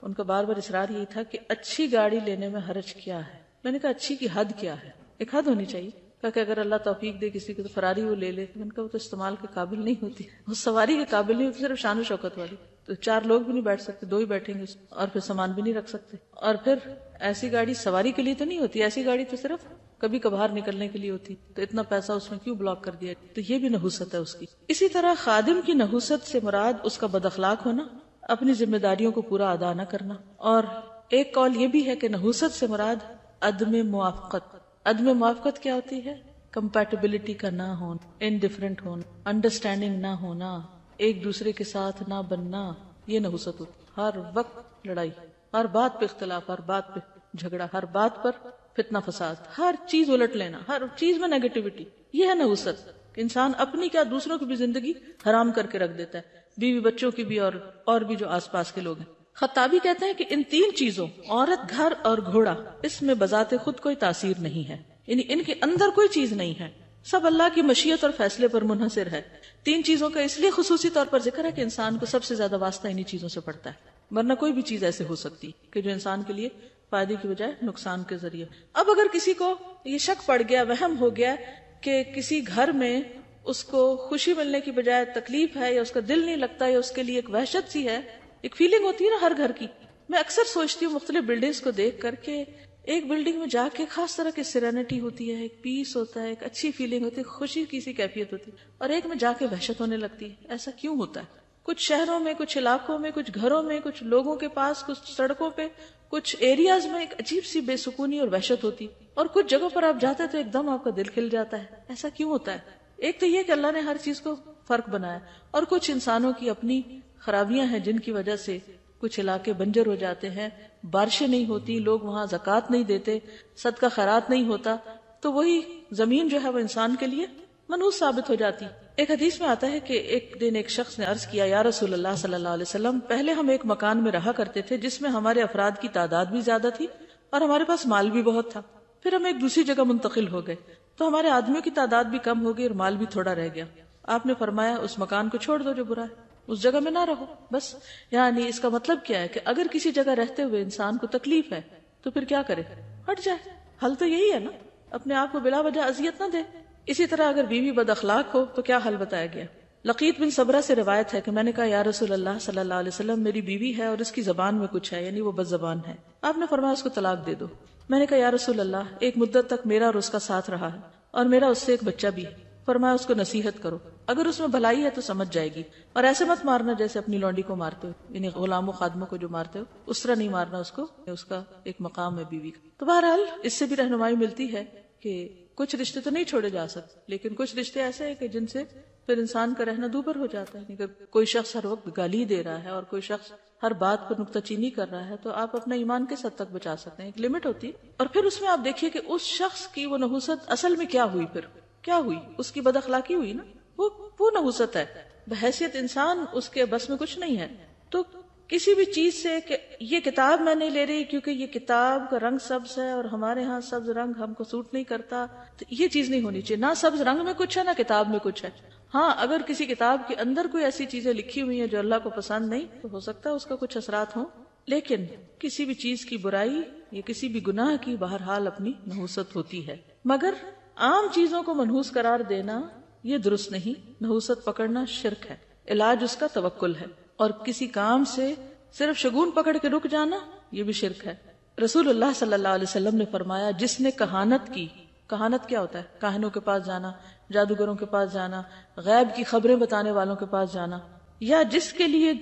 ان کا بار بار اصرار یہی تھا کہ اچھی گاڑی لینے میں حرج کیا ہے. میں نے کہا اچھی کی حد کیا ہے؟ ایک حد ہونی چاہیے. کہا کہ اگر اللہ توفیق دے کسی کو تو فراری وہ لے لے. میں نے کہا وہ تو استعمال کے قابل نہیں ہوتی، وہ سواری کے قابل نہیں ہوتی، صرف شان و شوکت والی. تو 4 لوگ بھی نہیں بیٹھ سکتے، 2 ہی بیٹھیں گے اور پھر سامان بھی نہیں رکھ سکتے. اور پھر ایسی گاڑی سواری کے لیے تو نہیں ہوتی، ایسی گاڑی تو صرف کبھی کبھار نکلنے کے لیے ہوتی. تو اتنا پیسہ اس میں کیوں بلاک کر دیا؟ تو یہ بھی نحوست ہے اس کی. اسی طرح خادم کی نحوست سے مراد اس کا بد اخلاق ہونا، اپنی ذمہ داریوں کو پورا ادا نہ کرنا. اور ایک قول یہ بھی ہے کہ نحوست سے مراد عدم موافقت. عدم موافقت کیا ہوتی ہے؟ کمپیٹیبلٹی کا نہ ہونا، انڈیفرنٹ ہونا، انڈرسٹینڈنگ نہ ہونا، ایک دوسرے کے ساتھ نہ بننا. یہ نحوست ہوتی. ہر وقت لڑائی، ہر بات پہ اختلاف، ہر بات پہ جھگڑا، ہر بات پر فتنہ فساد، ہر چیز الٹ لینا، ہر چیز میں نیگیٹیوٹی. یہ ہے نحوست. انسان اپنی کیا دوسروں کی بھی زندگی حرام کر کے رکھ دیتا ہے، بیوی بچوں کی بھی اور بھی جو آس پاس کے لوگ ہیں. خطابی کہتے ہیں کہ ان 3 چیزوں عورت، گھر اور گھوڑا، اس میں بذات خود کوئی تاثیر نہیں ہے، یعنی ان کے اندر کوئی چیز نہیں ہے، سب اللہ کی مشیت اور فیصلے پر منحصر ہے. 3 چیزوں کا اس لیے خصوصی طور پر ذکر ہے کہ انسان کو سب سے زیادہ واسطہ انہی چیزوں سے پڑتا ہے، ورنہ کوئی بھی چیز ایسے ہو سکتی کہ جو انسان کے لیے فائدے کی بجائے نقصان کے ذریعے. اب اگر کسی کو یہ شک پڑ گیا، وہم ہو گیا کہ کسی گھر میں اس کو خوشی ملنے کی بجائے تکلیف ہے، یا اس کا دل نہیں لگتا، یا اس کے لیے ایک وحشت سی ہے، ایک فیلنگ ہوتی ہے نا ہر گھر کی. میں اکثر سوچتی ہوں مختلف بلڈنگز کو دیکھ کر کے ایک بلڈنگ میں جا کے خاص طرح کی سیرینٹی ہوتی ہے، ایک پیس ہوتا ہے، ایک اچھی فیلنگ ہوتی ہے، خوشی کی سی کیفیت ہوتی ہے، اور ایک میں جا کے وحشت ہونے لگتی ہے. ایسا کیوں ہوتا ہے؟ کچھ شہروں میں، کچھ علاقوں میں، کچھ گھروں میں، کچھ لوگوں کے پاس، کچھ سڑکوں پہ، کچھ ایریاز میں ایک عجیب سی بے سکونی اور وحشت ہوتی، اور کچھ جگہوں پر آپ جاتے تو ایک دم آپ کا دل کھل جاتا ہے. ایسا کیوں ہوتا ہے؟ ایک تو یہ کہ اللہ نے ہر چیز کو فرق بنایا، اور کچھ انسانوں کی اپنی خرابیاں ہیں جن کی وجہ سے کچھ علاقے بنجر ہو جاتے ہیں، بارشیں نہیں ہوتی، لوگ وہاں زکوٰۃ نہیں دیتے، صدقہ خیرات نہیں ہوتا، تو وہی زمین جو ہے وہ انسان کے لیے منحوس ثابت ہو جاتی. ایک حدیث میں آتا ہے کہ ایک دن ایک شخص نے عرض کیا، یا رسول اللہ صلی اللہ علیہ وسلم، پہلے ہم ایک مکان میں رہا کرتے تھے جس میں ہمارے افراد کی تعداد بھی زیادہ تھی اور ہمارے پاس مال بھی بہت تھا. پھر ہم ایک دوسری جگہ منتقل ہو گئے تو ہمارے آدمیوں کی تعداد بھی کم ہو گئی اور مال بھی تھوڑا رہ گیا. آپ نے فرمایا اس مکان کو چھوڑ دو جو برا ہے، اس جگہ میں نہ رہو بس. یعنی اس کا مطلب کیا ہے کہ اگر کسی جگہ رہتے ہوئے انسان کو تکلیف ہے تو پھر کیا کرے؟ ہٹ جائے. حل تو یہی ہے نا. اپنے آپ کو بلا وجہ اذیت نہ دے. اسی طرح اگر بیوی بد اخلاق ہو تو کیا حل بتایا گیا؟ لقیط بن صبرہ سے روایت ہے کہ میں نے کہا یا رسول اللہ صلی اللہ علیہ وسلم میری بیوی ہے اور اس کی زبان میں کچھ ہے، یعنی وہ بد زبان ہے. آپ نے فرمایا اس کو طلاق دے دو. میں نے کہا یا رسول اللہ ایک مدت تک میرا اور اس کا ساتھ رہا ہے اور میرا اس سے ایک بچہ بھی ہے. فرمایا اس کو نصیحت کرو، اگر اس میں بھلائی ہے تو سمجھ جائے گی، اور ایسے مت مارنا جیسے اپنی لونڈی کو مارتے ہو، یعنی غلام و خادموں کو جو مارتے ہو اس طرح نہیں مارنا اس کو، اس کا ایک مقام ہے بیوی کا. تو بہرحال اس سے بھی رہنمائی ملتی ہے کہ کچھ رشتے تو نہیں چھوڑے جا سکتے، لیکن کچھ رشتے ایسے ہیں کہ جن سے پھر انسان کا رہنا دوبر ہو جاتا ہے. اگر کوئی شخص ہر وقت گالی دے رہا ہے اور کوئی شخص ہر بات پر نکتہ چینی کر رہا ہے تو آپ اپنا ایمان کس حد تک بچا سکتے ہیں؟ ایک لمٹ ہوتی ہے. اور پھر اس میں آپ دیکھیے کہ اس شخص کی وہ نحوست اصل میں کیا ہوئی، پھر کیا ہوئی؟ اس کی بد اخلاقی ہوئی نا، وہ نحوست ہے. بحیثیت انسان اس کے بس میں کچھ نہیں ہے. تو کسی بھی چیز سے کہ یہ کتاب میں نہیں لے رہی کیونکہ یہ کتاب کا رنگ سبز ہے اور ہمارے ہاں سبز رنگ ہم کو سوٹ نہیں کرتا، تو یہ چیز نہیں ہونی چاہیے. نہ سبز رنگ میں کچھ ہے نہ کتاب میں کچھ ہے. ہاں اگر کسی کتاب کے اندر کوئی ایسی چیزیں لکھی ہوئی ہیں جو اللہ کو پسند نہیں تو ہو سکتا ہے اس کا کچھ اثرات ہوں، لیکن کسی بھی چیز کی برائی یا کسی بھی گناہ کی بہرحال اپنی نحوست ہوتی ہے. مگر عام چیزوں کو منحوس قرار دینا یہ درست نہیں. نحوست پکڑنا شرک ہے، علاج اس کا توکل ہے. اور کسی کام سے صرف شگون پکڑ کے رک جانا یہ بھی شرک ہے. رسول اللہ صلی اللہ علیہ وسلم نے فرمایا جس نے کہانت کی، کہانت کیا ہوتا ہے؟ کاہنوں کے پاس جانا، جادوگروں کے پاس جانا، غیب کی خبریں بتانے والوں کے پاس جانا، یا جس کے لیے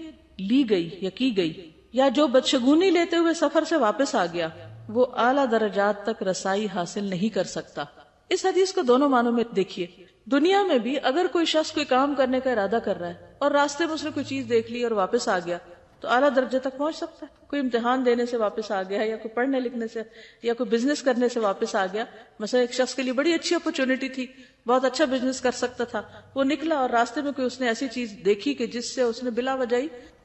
لی گئی یا کی گئی، یا جو بدشگونی لیتے ہوئے سفر سے واپس آ گیا، وہ اعلیٰ درجات تک رسائی حاصل نہیں کر سکتا. اس حدیث کو دونوں معنوں میں دیکھیے. دنیا میں بھی اگر کوئی شخص کوئی کام کرنے کا ارادہ کر رہا ہے اور راستے میں اس نے کوئی چیز دیکھ لی اور واپس آ گیا تو اعلیٰ درجے تک پہنچ سکتا ہے. کوئی امتحان دینے سے واپس آ گیا یا کوئی پڑھنے لکھنے سے یا کوئی بزنس کرنے سے واپس آ گیا. مثلا ایک شخص کے لیے بڑی اچھی اپرچونٹی تھی، بہت اچھا بزنس کر سکتا تھا، وہ نکلا اور راستے میں کوئی اس نے ایسی چیز دیکھی کہ جس سے اس نے بلا وجہ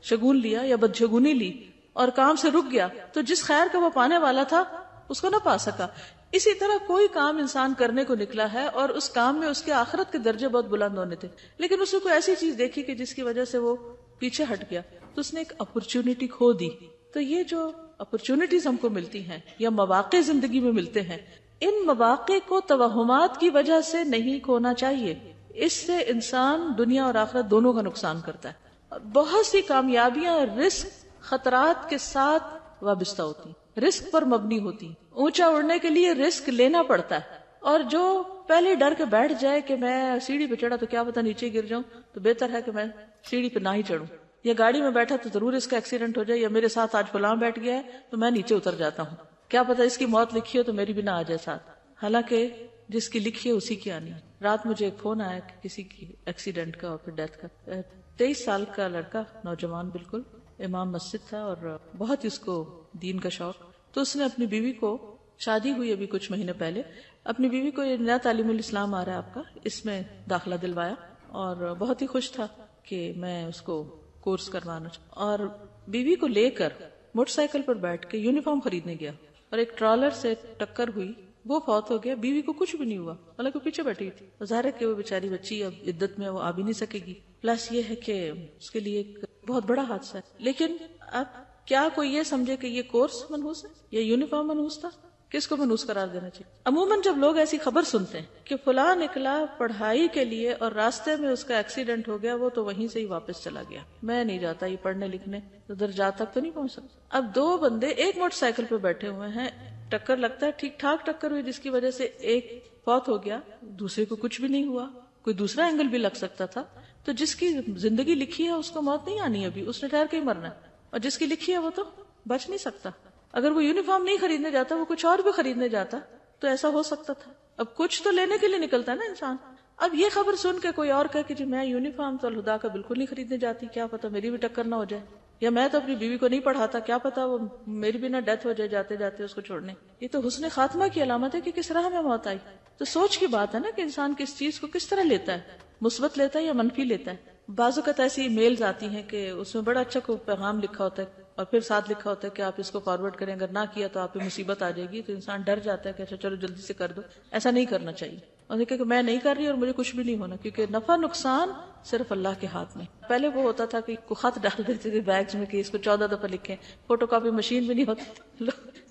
شگون لیا یا بدشگونی لی اور کام سے رک گیا، تو جس خیر کا وہ پانے والا تھا اس کو نہ پا سکا. اسی طرح کوئی کام انسان کرنے کو نکلا ہے اور اس کام میں اس کے آخرت کے درجے بہت بلند ہونے تھے، لیکن اس نے کوئی ایسی چیز دیکھی کہ جس کی وجہ سے وہ پیچھے ہٹ گیا، تو اس نے ایک اپرچونٹی کھو دی. تو یہ جو اپرچونٹیز ہم کو ملتی ہیں یا مواقع زندگی میں ملتے ہیں، ان مواقع کو توہمات کی وجہ سے نہیں کھونا چاہیے. اس سے انسان دنیا اور آخرت دونوں کا نقصان کرتا ہے. بہت سی کامیابیاں رسک خطرات کے ساتھ وابستہ ہوتی، رسک پر مبنی ہوتی. اونچا اڑنے کے لیے رسک لینا پڑتا ہے، اور جو پہلے ڈر کے بیٹھ جائے کہ میں سیڑھی پہ چڑھا تو کیا پتا نیچے گر جاؤں، تو بہتر ہے کہ میں سیڑھی پہ نہ ہی چڑھوں. یا گاڑی میں بیٹھا تو ضرور اس کا ایکسیڈنٹ ہو جائے، یا میرے ساتھ آج فلاں بیٹھ گیا ہے تو میں نیچے اتر جاتا ہوں، کیا پتا اس کی موت لکھی ہو تو میری بھی نہ آ جائے ساتھ. حالانکہ جس کی لکھی ہے اسی کی آنی ہے. رات مجھے ایک فون آیا کہ کسی کی ایکسیڈنٹ کا اور پھر ڈیتھ کا. 23 سال کا لڑکا، نوجوان، بالکل امام مسجد تھا اور بہت اس کو دین کا شوق. تو اس نے اپنی بیوی کو، شادی ہوئی ابھی کچھ مہینے پہلے، اپنی بیوی کو یہ نیا تعلیم الاسلام آ رہا ہے آپ کا، اس میں داخلہ دلوایا اور بہت ہی خوش تھا کہ میں اس کو کورس کروانا اور بیوی کو لے کر موٹر سائیکل پر بیٹھ کے یونیفارم خریدنے گیا اور ایک ٹرالر سے ٹکر ہوئی، وہ فوت ہو گیا. بیوی کو کچھ بھی نہیں ہوا، حالانکہ پیچھے بیٹھی تھی. ظاہر ہے کہ وہ بیچاری بچی اب عدت میں وہ آ بھی نہیں سکے گی، پلس یہ ہے کہ اس کے لیے ایک بہت بڑا حادثہ ہے. لیکن اب کیا کوئی یہ سمجھے کہ یہ کورس منحوس ہے یا یونیفارم منحوس تھا؟ کس کو منحوس قرار دینا چاہیے؟ عموماً جب لوگ ایسی خبر سنتے ہیں کہ فلاں نکلا پڑھائی کے لیے اور راستے میں اس کا ایکسیڈنٹ ہو گیا، وہ تو وہیں سے ہی واپس چلا گیا، میں نہیں جاتا یہ پڑھنے لکھنے، درجات تک تو نہیں پہنچ سکتا. اب 2 بندے ایک موٹر سائیکل پہ بیٹھے ہوئے ہیں، ٹکر لگتا ہے ٹھیک ٹھاک ٹکر ہوئی جس کی وجہ سے ایک فوت ہو گیا، دوسرے کو کچھ بھی نہیں ہوا، کوئی دوسرا اینگل بھی لگ سکتا تھا. تو جس کی زندگی لکھی ہے اس کو موت نہیں آنی، ابھی اس نے ٹھہر کے ہی مرنا ہے، اور جس کی لکھی ہے وہ تو بچ نہیں سکتا. اگر وہ یونیفارم نہیں خریدنے جاتا، وہ کچھ اور بھی خریدنے جاتا تو ایسا ہو سکتا تھا. اب کچھ تو لینے کے لیے نکلتا ہے نا انسان. اب یہ خبر سن کے کوئی اور کہے کہ جی میں یونیفارم تو الہدا کا بالکل نہیں خریدنے جاتی، کیا پتا میری بھی ٹکر نہ ہو جائے، یا میں تو اپنی بیوی کو نہیں پڑھاتا، کیا پتا وہ میری بھی نہ ڈیتھ ہو جائے جاتے جاتے اس کو چھوڑنے. یہ تو حسن خاتمہ کی علامت ہے کہ کس راہ میں موت آئی. تو سوچ کی بات ہے نا کہ انسان کس چیز کو کس طرح لیتا ہے، مثبت لیتا ہے یا منفی لیتا ہے. بعض اوقات ایسی ای میلز آتی ہیں کہ اس میں بڑا اچھا کوئی پیغام لکھا ہوتا ہے اور پھر ساتھ لکھا ہوتا ہے کہ آپ اس کو فارورڈ کریں، اگر نہ کیا تو آپ پہ مصیبت آ جائے گی. تو انسان ڈر جاتا ہے کہ اچھا چلو جلدی سے کر دو. ایسا نہیں کرنا چاہیے اور دیکھیں کہ میں نہیں کر رہی اور مجھے کچھ بھی نہیں ہونا، کیونکہ نفع نقصان صرف اللہ کے ہاتھ میں. پہلے وہ ہوتا تھا کہ خط ڈال دیتے تھے بیگز میں کہ اس کو 14 دفعہ لکھیں، فوٹو کاپی مشین بھی نہیں ہوتی،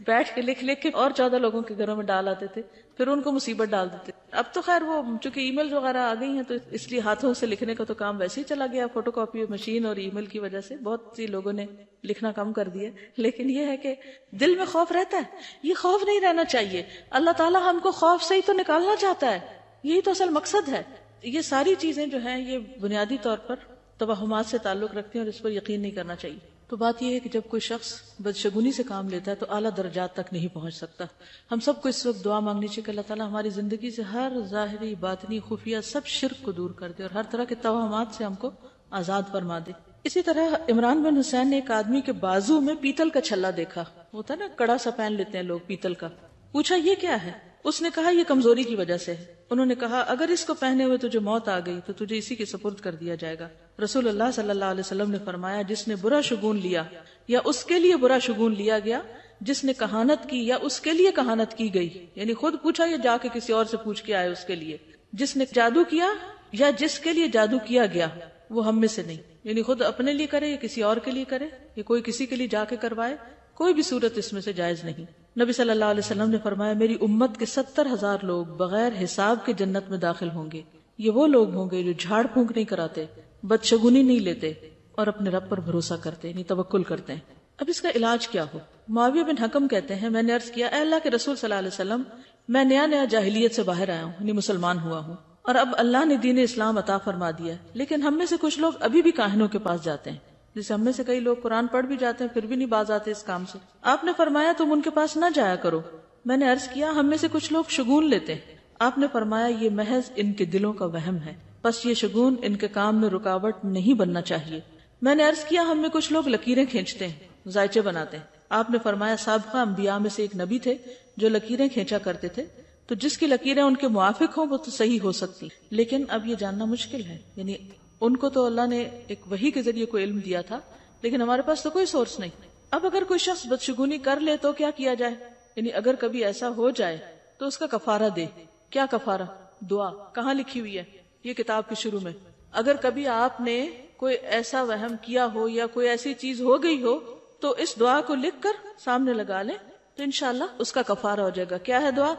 بیٹھ کے لکھ لکھ کے اور 14 لوگوں کے گھروں میں ڈال آتے تھے، پھر ان کو مصیبت ڈال دیتے. اب تو خیر وہ چونکہ ای میل وغیرہ آ گئی ہیں تو اس لیے ہاتھوں سے لکھنے کا تو کام ویسے ہی چلا گیا، فوٹو کاپی مشین اور ای میل کی وجہ سے بہت سی لوگوں نے لکھنا کم کر دیا. لیکن یہ ہے کہ دل میں خوف رہتا ہے، یہ خوف نہیں رہنا چاہیے. اللہ تعالیٰ ہم کو خوف سے ہی تو نکالنا چاہتا ہے، یہی تو اصل مقصد ہے. یہ ساری چیزیں جو ہیں یہ بنیادی طور پر توہمات سے تعلق رکھتی ہیں اور اس پر یقین نہیں کرنا چاہیے. تو بات یہ ہے کہ جب کوئی شخص بدشگونی سے کام لیتا ہے تو اعلیٰ درجات تک نہیں پہنچ سکتا. ہم سب کو اس وقت دعا مانگنی چاہیے کہ اللہ تعالیٰ ہماری زندگی سے ہر ظاہری باطنی خفیہ سب شرک کو دور کر دے اور ہر طرح کے توہمات سے ہم کو آزاد فرما دے. اسی طرح عمران بن حسین نے ایک آدمی کے بازو میں پیتل کا چھلا دیکھا، ہوتا ہے نا کڑا سا پہن لیتے ہیں لوگ پیتل کا. پوچھا یہ کیا ہے؟ اس نے کہا یہ کمزوری کی وجہ سے ہے. انہوں نے کہا اگر اس کو پہنے ہوئے تجھے موت آ گئی تو تجھے اسی کے سپرد کر دیا جائے گا. رسول اللہ صلی اللہ علیہ وسلم نے فرمایا جس نے برا شگون لیا یا اس کے لیے برا شگون لیا گیا، جس نے کہانت کی یا اس کے لیے کہانت کی گئی، یعنی خود پوچھا یا جا کے کسی اور سے پوچھ کے آئے اس کے لیے، جس نے جادو کیا یا جس کے لیے جادو کیا گیا، وہ ہم میں سے نہیں. یعنی خود اپنے لیے کرے یا کسی اور کے لیے کرے یا کوئی کسی کے لیے جا کے کروائے، کوئی بھی صورت اس میں سے جائز نہیں. نبی صلی اللہ علیہ وسلم نے فرمایا میری امت کے 70,000 لوگ بغیر حساب کے جنت میں داخل ہوں گے. یہ وہ لوگ ہوں گے جو جھاڑ پھونک نہیں کراتے، بدشگونی نہیں لیتے اور اپنے رب پر بھروسہ کرتے یعنی توکل کرتے ہیں. اب اس کا علاج کیا ہو؟ معاویہ بن حکم کہتے ہیں میں نے عرض کیا اے اللہ کے رسول صلی اللہ علیہ وسلم، میں نیا جاہلیت سے باہر آیا ہوں یعنی مسلمان ہوا ہوں اور اب اللہ نے دین اسلام عطا فرما دیا، لیکن ہم میں سے کچھ لوگ ابھی بھی کاہنوں کے پاس جاتے ہیں. جیسے ہم میں سے کئی لوگ قرآن پڑھ بھی جاتے ہیں پھر بھی نہیں باز آتے اس کام سے. آپ نے فرمایا تم ان کے پاس نہ جایا کرو. میں نے عرض کیا ہم میں سے کچھ لوگ شگون لیتے ہیں. آپ نے فرمایا یہ محض ان کے دلوں کا وہم ہے، بس یہ شگون ان کے کام میں رکاوٹ نہیں بننا چاہیے. میں نے عرض کیا ہم میں کچھ لوگ لکیریں کھینچتے ہیں، ذائچے بناتے ہیں. آپ نے فرمایا سابقہ انبیاء میں سے ایک نبی تھے جو لکیریں کھینچا کرتے تھے، تو جس کی لکیریں ان کے موافق ہوں وہ تو صحیح ہو سکتی، لیکن اب یہ جاننا مشکل ہے. یعنی ان کو تو اللہ نے ایک وحی کے ذریعے کوئی علم دیا تھا، لیکن ہمارے پاس تو کوئی سورس نہیں. اب اگر کوئی شخص بدشگونی کر لے تو کیا کیا جائے؟ یعنی اگر کبھی ایسا ہو جائے تو اس کا کفارہ دے. کیا کفارہ؟ دعا. کہاں لکھی ہوئی ہے؟ یہ کتاب کے شروع میں. اگر کبھی آپ نے کوئی ایسا وہم کیا ہو یا کوئی ایسی چیز ہو گئی ہو تو اس دعا کو لکھ کر سامنے لگا لیں تو انشاءاللہ اس کا کفارہ ہو جائے گا. کیا ہے دعا؟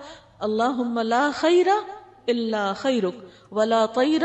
اللہم لا خیر الا خیرک ولا طیر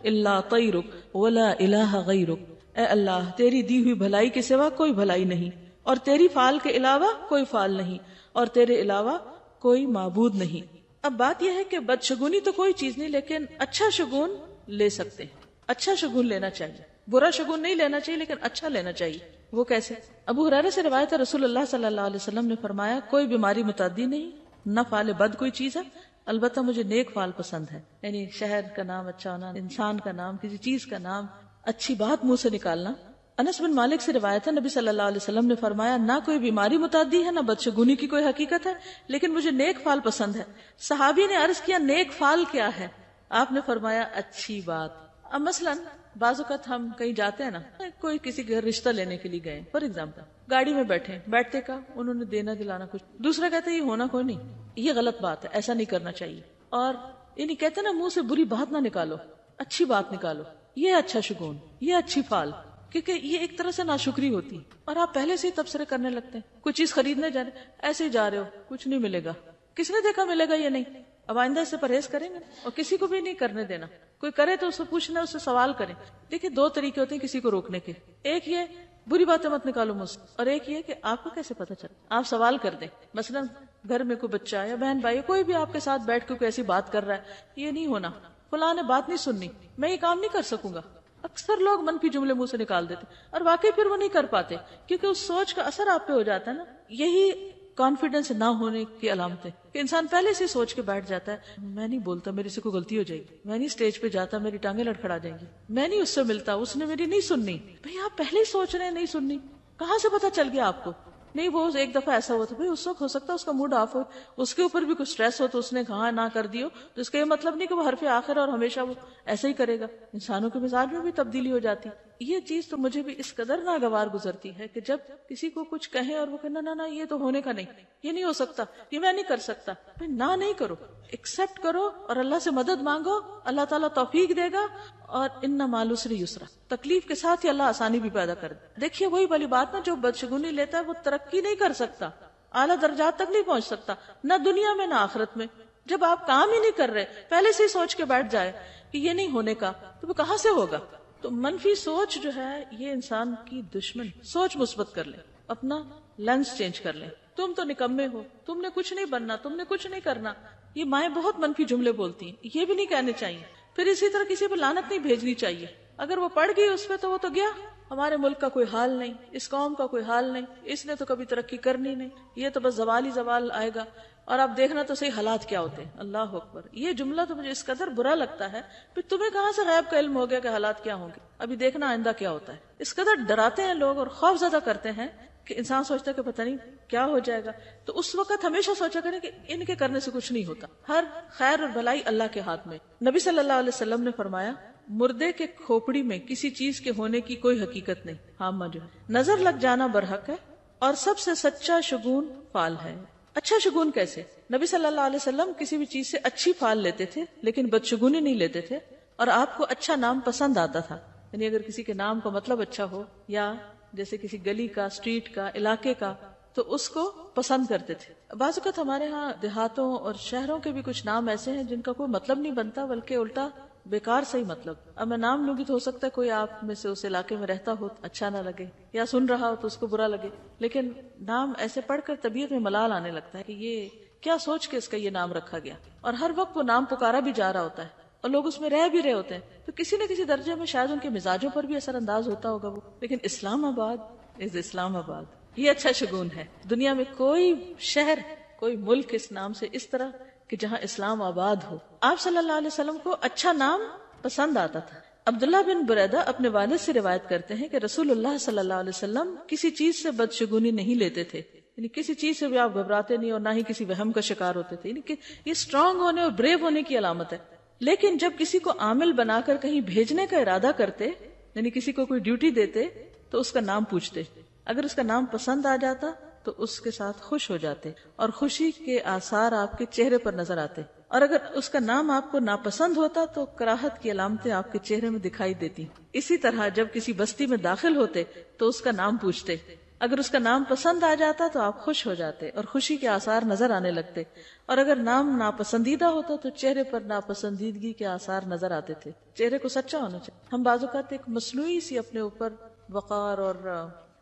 الا طیرک ولا الہ غیرک. اے اللہ تیری دی ہوئی بھلائی کے سوا کوئی بھلائی نہیں، اور تیری فعال کے علاوہ کوئی فعال نہیں، اور تیرے علاوہ کوئی معبود نہیں. اب بات یہ ہے کہ بدشگونی تو کوئی چیز نہیں، لیکن اچھا شگون لے سکتے ہیں. اچھا شگون لینا چاہیے، برا شگون نہیں لینا چاہیے لیکن اچھا لینا چاہیے. وہ کیسے؟ ابو ہریرہ سے روایت ہے رسول اللہ صلی اللہ علیہ وسلم نے فرمایا کوئی بیماری متعدی نہیں، نہ فعل بد کوئی چیز ہے، البتہ مجھے نیک فعل پسند ہے. یعنی شہر کا نام اچھا ہونا، انسان کا نام، کسی چیز کا نام، اچھی بات منہ سے نکالنا. انس بن مالک سے روایت ہے نبی صلی اللہ علیہ وسلم نے فرمایا نہ کوئی بیماری متعدی ہے، نہ بدشگونی کی کوئی حقیقت ہے، لیکن مجھے نیک فعل پسند ہے. صحابی نے عرض کیا نیک فعل کیا ہے؟ آپ نے فرمایا اچھی بات. اب مثلاً بعض اوقات ہم کہیں جاتے ہیں نا، کوئی کسی کے گھر رشتہ لینے کے لیے گئے، فار ایگزامپل گاڑی میں بیٹھتے کا انہوں نے دینا دلانا کچھ، دوسرا کہتا ہے یہ ہونا کوئی نہیں. یہ غلط بات ہے، ایسا نہیں کرنا چاہیے. اور یعنی کہتے نا منہ سے بری بات نہ نکالو، اچھی بات نکالو. یہ اچھا شگون، یہ اچھی فعال، کیونکہ یہ ایک طرح سے ناشکری ہوتی اور آپ پہلے سے ہی تبصرے کرنے لگتے ہیں. کوئی چیز خریدنے جا رہے ایسے ہی جا رہے ہو، کچھ نہیں ملے گا. کس نے دیکھا ملے گا؟ یہ نہیں. اب آئندہ اس سے پرہیز کریں گے اور کسی کو بھی نہیں کرنے دینا. کوئی کرے تو اس سے پوچھنا، اس سے سوال کریں. دیکھیں دو طریقے ہوتے ہیں کسی کو روکنے کے، ایک یہ بری باتیں مت نکالو مجھ سے، اور ایک یہ کہ آپ کو کیسے پتا چلے. آپ سوال کر دیں. مثلا گھر میں کوئی بچہ یا بہن بھائی کوئی بھی آپ کے ساتھ بیٹھ کے کوئی ایسی بات کر رہا ہے، یہ نہیں ہونا، فلاں نے بات نہیں سننی، میں یہ کام نہیں کر سکوں گا. اکثر لوگ منفی جملے منہ سے نکال دیتے اور واقعی پھر وہ نہیں کر پاتے کیونکہ اس سوچ کا اثر آپ پہ ہو جاتا ہے نا. یہی کانفیڈنس نہ ہونے کی علامت ہے کہ انسان پہلے سے سوچ کے بیٹھ جاتا ہے میں نہیں بولتا، میرے سے کوئی غلطی ہو جائے گی، میں نہیں اسٹیج پہ جاتا، میری ٹانگیں لڑکھڑا جائیں گی، میں نہیں اس سے ملتا، اس نے میری نہیں سننی. بھئی آپ پہلے ہی سوچ رہے ہیں نہیں سننی، کہاں سے پتا چل گیا آپ کو؟ نہیں وہ ایک دفعہ ایسا ہوا تھا، بھئی اس وقت ہو سکتا ہے اس کا موڈ آف ہو، اس کے اوپر بھی کچھ سٹریس ہو تو اس نے کہا نہ کر دیو، تو اس کا یہ مطلب نہیں کہ وہ حرف آخر اور ہمیشہ وہ ایسا ہی کرے گا. انسانوں کے مزاج میں بھی تبدیلی ہو جاتی. یہ چیز تو مجھے بھی اس قدر ناگوار گزرتی ہے کہ جب کسی کو کچھ کہیں اور وہ کہنا نہ یہ تو ہونے کا نہیں، یہ نہیں ہو سکتا، یہ میں نہیں کر سکتا. نہ نہیں کرو، ایکسپٹ کرو اور اللہ سے مدد مانگو، اللہ تعالیٰ توفیق دے گا. اور ان مع العسر یسرا، تکلیف کے ساتھ ہی اللہ آسانی بھی پیدا کر دے. دیکھیے وہی والی بات نا، جو بدشگونی لیتا ہے وہ ترقی نہیں کر سکتا. اعلیٰ درجات تک نہیں پہنچ سکتا، نہ دنیا میں نہ آخرت میں. جب آپ کام ہی نہیں کر رہے، پہلے سے ہی سوچ کے بیٹھ جائے کہ یہ نہیں ہونے کا، تو وہ کہاں سے ہوگا؟ تو منفی سوچ جو ہے یہ انسان کی دشمن. سوچ مثبت کر لیں، اپنا لینس چینج کر لیں. تم تو نکمے ہو، تم نے کچھ نہیں بننا، تم نے کچھ نہیں کرنا. یہ مائیں بہت منفی جملے بولتی ہیں، یہ بھی نہیں کہنے چاہیے. پھر اسی طرح کسی پہ لعنت نہیں بھیجنی چاہیے. اگر وہ پڑ گئی اس پہ تو وہ تو گیا. ہمارے ملک کا کوئی حال نہیں، اس قوم کا کوئی حال نہیں، اس نے تو کبھی ترقی کرنی نہیں، یہ تو بس زوال ہی زوال آئے گا. اور آپ دیکھنا تو صحیح حالات کیا ہوتے ہیں. اللہ اکبر. یہ جملہ تو مجھے اس قدر برا لگتا ہے. پھر تمہیں کہاں سے غیب کا علم ہو گیا کہ حالات کیا ہوں گے؟ ابھی دیکھنا آئندہ کیا ہوتا ہے. اس قدر ڈراتے ہیں لوگ اور خوف زدہ کرتے ہیں کہ انسان سوچتا ہے کہ پتہ نہیں کیا ہو جائے گا. تو اس وقت ہمیشہ سوچا کریں کہ ان کے کرنے سے کچھ نہیں ہوتا. ہر خیر اور بھلائی اللہ کے ہاتھ میں. نبی صلی اللہ علیہ وسلم نے فرمایا مردے کے کھوپڑی میں کسی چیز کے ہونے کی کوئی حقیقت نہیں. ہاں جو ہے نظر لگ جانا برحق ہے اور سب سے سچا شگون فال ہے. اچھا شگون کیسے؟ نبی صلی اللہ علیہ وسلم کسی بھی چیز سے اچھی فال لیتے تھے لیکن بدشگونی نہیں لیتے تھے. اور آپ کو اچھا نام پسند آتا تھا. یعنی اگر کسی کے نام کا مطلب اچھا ہو، یا جیسے کسی گلی کا، اسٹریٹ کا، علاقے کا، تو اس کو پسند کرتے تھے. بعض اوقات ہمارے ہاں دیہاتوں اور شہروں کے بھی کچھ نام ایسے ہیں جن کا کوئی مطلب نہیں بنتا، بلکہ الٹا بیکار صحیح مطلب. اب میں نام لوں گی تو ہو سکتا ہے کوئی آپ میں سے اس علاقے میں رہتا ہو اچھا نہ لگے، یا سن رہا ہو تو اس کو برا لگے. لیکن نام ایسے پڑھ کر طبیعت میں ملال آنے لگتا ہے کہ یہ کیا سوچ کے اس کا یہ نام رکھا گیا. اور ہر وقت وہ نام پکارا بھی جا رہا ہوتا ہے اور لوگ اس میں رہ بھی رہے ہوتے ہیں. تو کسی نہ کسی درجے میں شاید ان کے مزاجوں پر بھی اثر انداز ہوتا ہوگا وہ. لیکن اسلام آباد از اسلام آباد، یہ اچھا شگون ہے. دنیا میں کوئی شہر، کوئی ملک اس نام سے اس طرح کہ جہاں اسلام آباد ہو. آپ صلی اللہ علیہ وسلم کو اچھا نام پسند آتا تھا. عبداللہ بن بریدہ اپنے والد سے روایت کرتے ہیں کہ رسول اللہ صلی اللہ علیہ وسلم کسی چیز سے بدشگونی نہیں لیتے تھے. یعنی کسی چیز سے بھی آپ گھبراتے نہیں اور نہ ہی کسی وہم کا شکار ہوتے تھے. یعنی کہ یہ اسٹرانگ ہونے اور بریو ہونے کی علامت ہے. لیکن جب کسی کو عامل بنا کر کہیں بھیجنے کا ارادہ کرتے، یعنی کسی کو کوئی ڈیوٹی دیتے، تو اس کا نام پوچھتے. اگر اس کا نام پسند آ جاتا تو اس کے ساتھ خوش ہو جاتے اور خوشی کے آثار آپ کے چہرے پر نظر آتے. اور اگر اس کا نام آپ کو ناپسند ہوتا تو کراہت کی علامتیں آپ کے چہرے میں دکھائی دیتی. اسی طرح جب کسی بستی میں داخل ہوتے تو اس کا نام پوچھتے. اگر اس کا نام پسند آ جاتا تو آپ خوش ہو جاتے اور خوشی کے آثار نظر آنے لگتے. اور اگر نام ناپسندیدہ ہوتا تو چہرے پر ناپسندیدگی کے آثار نظر آتے تھے. چہرے کو سچا ہونا چاہیے. ہم بعض اوقات ایک مصنوعی سی اپنے اوپر وقار اور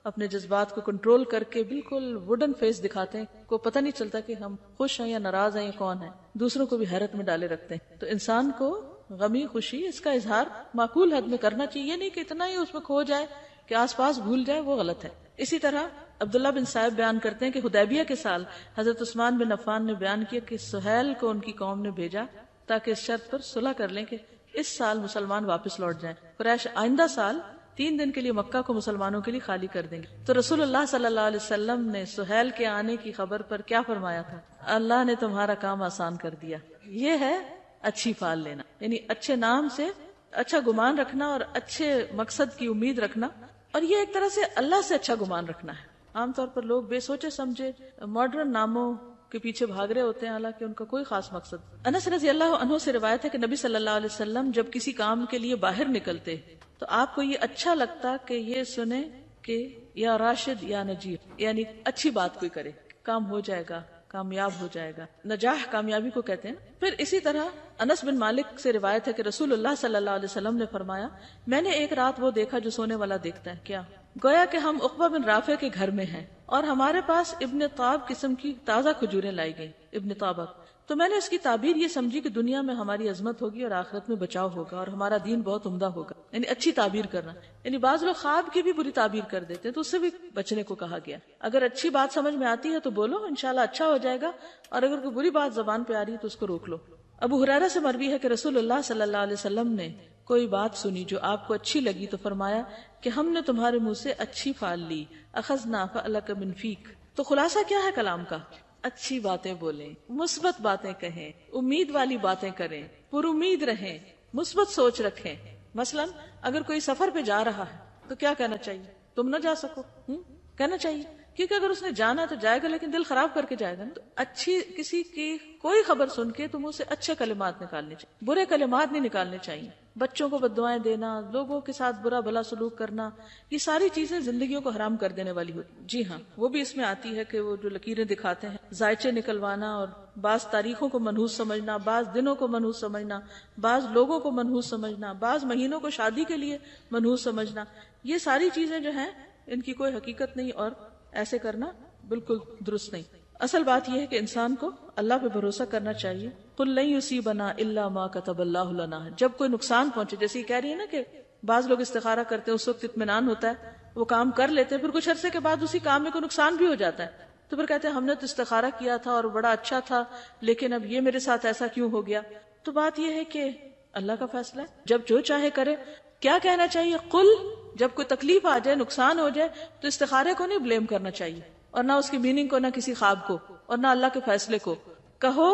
اپنے جذبات کو کنٹرول کر کے بالکل ووڈن فیس دکھاتے ہیں. کو پتہ نہیں چلتا کہ ہم خوش ہیں یا ناراض ہیں یا کون ہے. دوسروں کو بھی حیرت میں ڈالے رکھتے ہیں. تو انسان کو غمی خوشی اس کا اظہار معقول حد میں کرنا چاہیے. یہ نہیں کہ اتنا ہی اس میں کھو جائے کہ آس پاس بھول جائے، وہ غلط ہے. اسی طرح عبداللہ بن صائب بیان کرتے ہیں کہ حدیبیہ کے سال حضرت عثمان بن عفان نے بیان کیا کہ سہیل کو ان کی قوم نے بھیجا تاکہ اس شرط پر صلح کر لیں کہ اس سال مسلمان واپس لوٹ جائیں. قریش آئندہ سال 3 دن کے لیے مکہ کو مسلمانوں کے لیے خالی کر دیں گے. تو رسول اللہ صلی اللہ علیہ وسلم نے سہیل کے آنے کی خبر پر کیا فرمایا تھا؟ اللہ نے تمہارا کام آسان کر دیا. یہ ہے اچھی فال لینا، یعنی اچھے نام سے اچھا گمان رکھنا اور اچھے مقصد کی امید رکھنا. اور یہ ایک طرح سے اللہ سے اچھا گمان رکھنا ہے. عام طور پر لوگ بے سوچے سمجھے ماڈرن ناموں کے پیچھے بھاگ رہے ہوتے ہیں، حالانکہ ان کا کوئی خاص مقصد. انس رضی اللہ عنہ سے روایت ہے کہ نبی صلی اللہ علیہ وسلم جب کسی کام کے لیے باہر نکلتے تو آپ کو یہ اچھا لگتا کہ یہ سنے کہ یا راشد یا نجیب، یعنی اچھی بات کوئی کرے، کام ہو جائے گا، کامیاب ہو جائے گا. نجاح کامیابی کو کہتے ہیں. پھر اسی طرح انس بن مالک سے روایت ہے کہ رسول اللہ صلی اللہ علیہ وسلم نے فرمایا میں نے ایک رات وہ دیکھا جو سونے والا دیکھتا ہے. کیا؟ گویا کہ ہم عقبہ بن رافع کے گھر میں ہیں اور ہمارے پاس ابن طاب قسم کی تازہ کھجوریں لائی گئی. ابن طابق. تو میں نے اس کی تعبیر یہ سمجھی کہ دنیا میں ہماری عظمت ہوگی اور آخرت میں بچاؤ ہوگا اور ہمارا دین بہت عمدہ ہوگا. یعنی اچھی تعبیر کرنا. یعنی بعض لوگ خواب کی بھی بری تعبیر کر دیتے ہیں تو اس سے بھی بچنے کو کہا گیا. اگر اچھی بات سمجھ میں آتی ہے تو بولو، انشاءاللہ اچھا ہو جائے گا. اور اگر کوئی بری بات زبان پہ آ رہی ہے تو اس کو روک لو. ابو ہریرہ سے مروی ہے کہ رسول اللہ صلی اللہ علیہ وسلم نے کوئی بات سنی جو آپ کو اچھی لگی تو فرمایا کہ ہم نے تمہارے منہ سے اچھی فال لی، اخذنا فعلک من فیک. تو خلاصہ کیا ہے کلام کا؟ اچھی باتیں بولیں، مثبت باتیں کہیں، امید والی باتیں کریں، پر امید رہیں، مثبت سوچ رکھیں. مثلا اگر کوئی سفر پہ جا رہا ہے تو کیا کہنا چاہیے؟ تم نہ جا سکو کہنا چاہیے، کیونکہ اگر اس نے جانا تو جائے گا لیکن دل خراب کر کے جائے گا. تو اچھی کسی کی کوئی خبر سن کے تم اسے اچھے کلمات نکالنے چاہیے، برے کلمات نہیں نکالنے چاہیے. بچوں کو بددعائیں دینا، لوگوں کے ساتھ برا بھلا سلوک کرنا، یہ ساری چیزیں زندگیوں کو حرام کر دینے والی ہوتی. جی ہاں، وہ بھی اس میں آتی ہے کہ وہ جو لکیریں دکھاتے ہیں، ذائچے نکلوانا، اور بعض تاریخوں کو منحوس سمجھنا، بعض دنوں کو منحوس سمجھنا، بعض لوگوں کو منحوس سمجھنا، بعض مہینوں کو شادی کے لیے منحوس سمجھنا، یہ ساری چیزیں جو ہیں ان کی کوئی حقیقت نہیں، اور ایسے کرنا بالکل درست نہیں. اصل بات یہ ہے کہ انسان کو اللہ پہ بھروسہ کرنا چاہیے. قُل لَن يُصِيبَنَا إِلَّا مَا كَتَبَ اللَّهُ لَنَا. جب کوئی نقصان پہنچے، جیسے یہ کہہ رہی ہے نا کہ بعض لوگ استخارہ کرتے ہیں، اس وقت اطمینان ہوتا ہے، وہ کام کر لیتے ہیں، پھر کچھ عرصے کے بعد اسی کام میں کوئی نقصان بھی ہو جاتا ہے، تو پھر کہتے ہیں ہم نے تو استخارہ کیا تھا اور بڑا اچھا تھا، لیکن اب یہ میرے ساتھ ایسا کیوں ہو گیا. تو بات یہ ہے کہ اللہ کا فیصلہ ہے، جب جو چاہے کرے. کیا کہنا چاہیے؟ قل. جب کوئی تکلیف آ جائے، نقصان ہو جائے، تو استخارے کو نہیں بلیم کرنا چاہیے، اور نہ اس کی میننگ کو، نہ کسی خواب کو، اور نہ اللہ کے فیصلے کو. کہو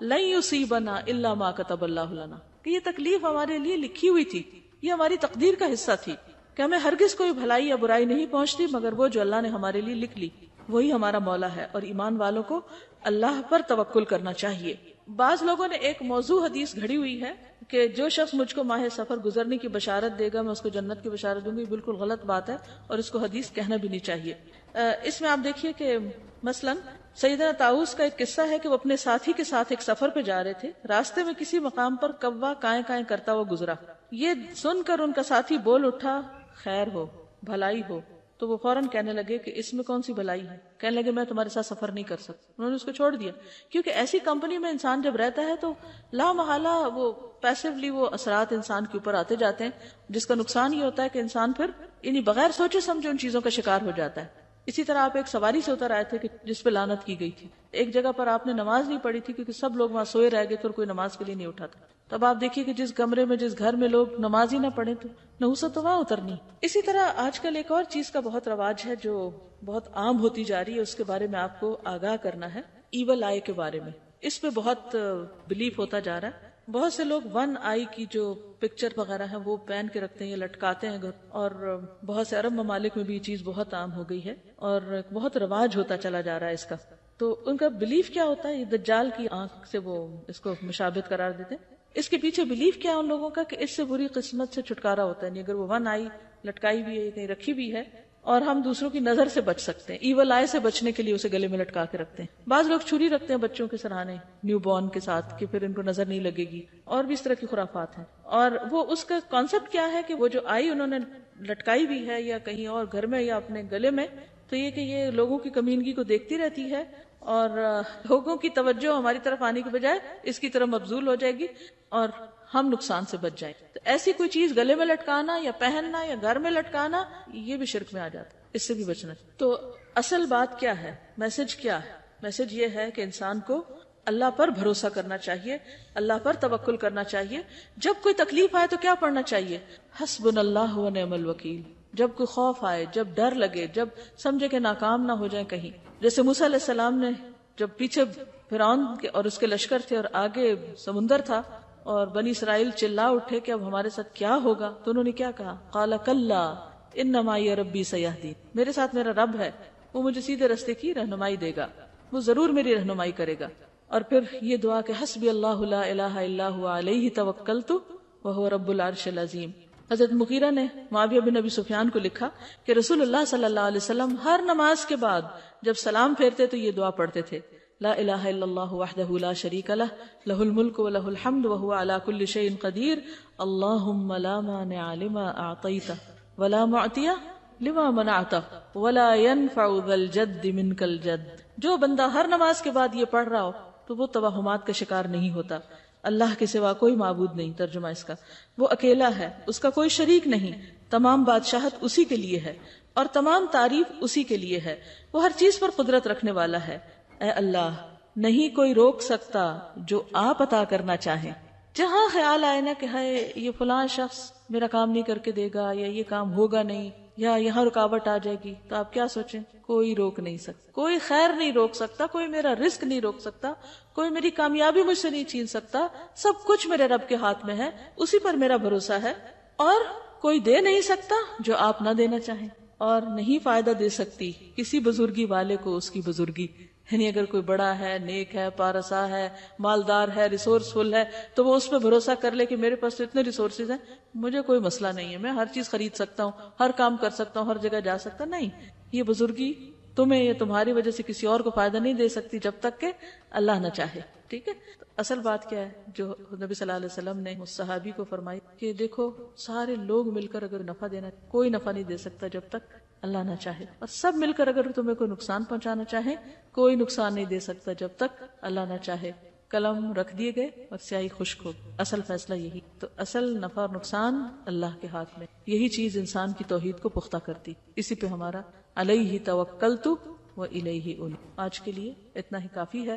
لن یصیبنا الا ما کتب اللہ لنا، کہ یہ تکلیف ہمارے لیے لکھی ہوئی تھی، یہ ہماری تقدیر کا حصہ تھی، کہ ہمیں ہرگز کوئی بھلائی یا برائی نہیں پہنچتی مگر وہ جو اللہ نے ہمارے لیے لکھ لی، وہی ہمارا مولا ہے. اور ایمان والوں کو اللہ پر توکل کرنا چاہیے. بعض لوگوں نے ایک موضوع حدیث گھڑی ہوئی ہے کہ جو شخص مجھ کو ماہ سفر گزرنے کی بشارت دے گا میں اس کو جنت کی بشارت دوں گی. بالکل غلط بات ہے، اور اس کو حدیث کہنا بھی نہیں چاہیے. اس میں آپ دیکھیے کہ مثلا سیدنا طاؤس کا ایک قصہ ہے کہ وہ اپنے ساتھی کے ساتھ ایک سفر پہ جا رہے تھے. راستے میں کسی مقام پر کوا کائیں کائیں کرتا ہوا گزرا. یہ سن کر ان کا ساتھی بول اٹھا، خیر ہو، بھلائی ہو. تو وہ فوراً کہنے لگے کہ اس میں کون سی بھلائی ہے. کہنے لگے میں تمہارے ساتھ سفر نہیں کر سکتا. انہوں نے اس کو چھوڑ دیا، کیونکہ ایسی کمپنی میں انسان جب رہتا ہے تو لا محالہ وہ پیسively وہ اثرات انسان کے اوپر آتے جاتے ہیں، جس کا نقصان یہ ہوتا ہے کہ انسان پھر انہیں بغیر سوچے سمجھے ان چیزوں کا شکار ہو جاتا ہے. اسی طرح آپ ایک سواری سے اتر آئے تھے کہ جس پہ لعنت کی گئی تھی. ایک جگہ پر آپ نے نماز نہیں پڑھی تھی کیونکہ سب لوگ وہاں سوئے رہ گئے تھے اور کوئی نماز کے لیے نہیں اٹھا تھا. تب آپ دیکھیے کہ جس کمرے میں، جس گھر میں لوگ نماز ہی نہ پڑھیں تو نحوست تو وہاں اترنی. اسی طرح آج کل ایک اور چیز کا بہت رواج ہے جو بہت عام ہوتی جا رہی ہے، اس کے بارے میں آپ کو آگاہ کرنا ہے. ایول آئی کے بارے میں اس پہ بہت بلیف ہوتا جا رہا ہے. بہت سے لوگ ون آئی کی جو پکچر وغیرہ ہے وہ پہن کے رکھتے ہیں یا لٹکاتے ہیں، اور بہت سے عرب ممالک میں بھی یہ چیز بہت عام ہو گئی ہے اور بہت رواج ہوتا چلا جا رہا ہے اس کا. تو ان کا بلیف کیا ہوتا ہے؟ یہ دجال کی آنکھ سے وہ اس کو مشابہت قرار دیتے ہیں. اس کے پیچھے بلیف کیا ہے ان لوگوں کا کہ اس سے بری قسمت سے چھٹکارا ہوتا ہے. نہیں اگر وہ ون آئی لٹکائی بھی ہے، کہیں رکھی بھی ہے، اور ہم دوسروں کی نظر سے بچ سکتے ہیں. ایول آئی سے بچنے کے لیے اسے گلے میں لٹکا کے رکھتے ہیں. بعض لوگ چھری رکھتے ہیں بچوں کے سرہانے نیو بورن کے ساتھ کہ پھر ان کو نظر نہیں لگے گی، اور بھی اس طرح کی خرافات ہیں. اور وہ اس کا کانسیپٹ کیا ہے کہ وہ جو آئی انہوں نے لٹکائی بھی ہے یا کہیں اور گھر میں یا اپنے گلے میں، تو یہ کہ یہ لوگوں کی کمینگی کو دیکھتی رہتی ہے اور لوگوں کی توجہ ہماری طرف آنے کے بجائے اس کی طرف مبذول ہو جائے گی اور ہم نقصان سے بچ جائیں. تو ایسی کوئی چیز گلے میں لٹکانا یا پہننا یا گھر میں لٹکانا یہ بھی شرک میں آ جاتا ہے، اس سے بھی بچنا. تو اصل بات کیا ہے؟ میسج کیا ہے؟ میسج یہ ہے کہ انسان کو اللہ پر بھروسہ کرنا چاہیے، اللہ پر توکل کرنا چاہیے. جب کوئی تکلیف آئے تو کیا پڑھنا چاہیے؟ حسبنا اللہ و نعم الوکیل. جب کوئی خوف آئے، جب ڈر لگے، جب سمجھے کہ ناکام نہ ہو جائیں کہیں، جیسے موسیٰ علیہ السلام نے جب پیچھے فرعون اور اس کے لشکر تھے اور آگے سمندر تھا اور بنی اسرائیل چلا اٹھے کہ اب ہمارے ساتھ کیا ہوگا، تو انہوں نے کیا کہا؟ قال کلا ان معی ربی سیہدین. میرے ساتھ میرا رب ہے، وہ مجھے سیدھے رستے کی رہنمائی دے گا، وہ ضرور میری رہنمائی کرے گا. اور پھر یہ دعا کہ حسبی اللہ لا الہ الا هو علیہ توکلت وہو رب العرش العظیم. حضرت مغیرہ نے معاویہ بن ابی سفیان کو لکھا کہ رسول اللہ صلی اللہ علیہ وسلم ہر نماز کے بعد جب سلام پھیرتے تو یہ دعا پڑھتے تھے، لا الہ الا اللہ وحدہ لا شریک لہ لہ الملک و لہ الحمد وہو علی کل شیء قدیر اللہم لا مانع لما اعطیت ولا معطی لما منعت ولا ينفع ذا الجد منک الجد. جو بندہ ہر نماز کے بعد یہ پڑھ رہا ہو تو وہ توہمات کا شکار نہیں ہوتا. اللہ کے سوا کوئی معبود نہیں. ترجمہ اس کا، وہ اکیلا ہے، اس کا کوئی شریک نہیں، تمام بادشاہت اسی کے لیے ہے اور تمام تعریف اسی کے لیے ہے، وہ ہر چیز پر قدرت رکھنے والا ہے. اے اللہ، نہیں کوئی روک سکتا جو آپ عطا کرنا چاہیں. جہاں خیال آئے نا کہ ہائے یہ فلاں شخص میرا کام نہیں کر کے دے گا یا یہ کام ہوگا نہیں یا یہاں رکاوٹ آ جائے گی، تو آپ کیا سوچیں؟ کوئی روک نہیں سکتا، کوئی خیر نہیں روک سکتا، کوئی میرا رزق نہیں روک سکتا، کوئی میری کامیابی مجھ سے نہیں چھین سکتا. سب کچھ میرے رب کے ہاتھ میں ہے، اسی پر میرا بھروسہ ہے. اور کوئی دے نہیں سکتا جو آپ نہ دینا چاہیں، اور نہیں فائدہ دے سکتی کسی بزرگی والے کو اس کی بزرگی یعنی اگر کوئی بڑا ہے، نیک ہے، پارسا ہے، مالدار ہے، ریسورسفل ہے، تو وہ اس پہ بھروسہ کر لے کہ میرے پاس تو اتنے ریسورسز ہیں، مجھے کوئی مسئلہ نہیں ہے، میں ہر چیز خرید سکتا ہوں، ہر کام کر سکتا ہوں، ہر جگہ جا سکتا. نہیں، یہ بزرگی تمہیں یا تمہاری وجہ سے کسی اور کو فائدہ نہیں دے سکتی جب تک کہ اللہ نہ چاہے. ٹھیک ہے. تو اصل بات کیا ہے جو نبی صلی اللہ علیہ وسلم نے اس صحابی کو فرمائی کہ دیکھو سارے لوگ مل کر اگر نفع دینا، کوئی نفع نہیں دے سکتا جب تک اللہ نہ چاہے، اور سب مل کر اگر تمہیں کوئی نقصان پہنچانا چاہے، کوئی نقصان نہیں دے سکتا جب تک اللہ نہ چاہے. قلم رکھ دیے گئے اور سیاہی خشک ہو. اصل فیصلہ یہی. تو اصل نفع اور نقصان اللہ کے ہاتھ میں. یہی چیز انسان کی توحید کو پختہ کرتی. اسی پہ ہمارا علیہ توکلت و الیہ انیب. آج کے لیے اتنا ہی کافی ہے.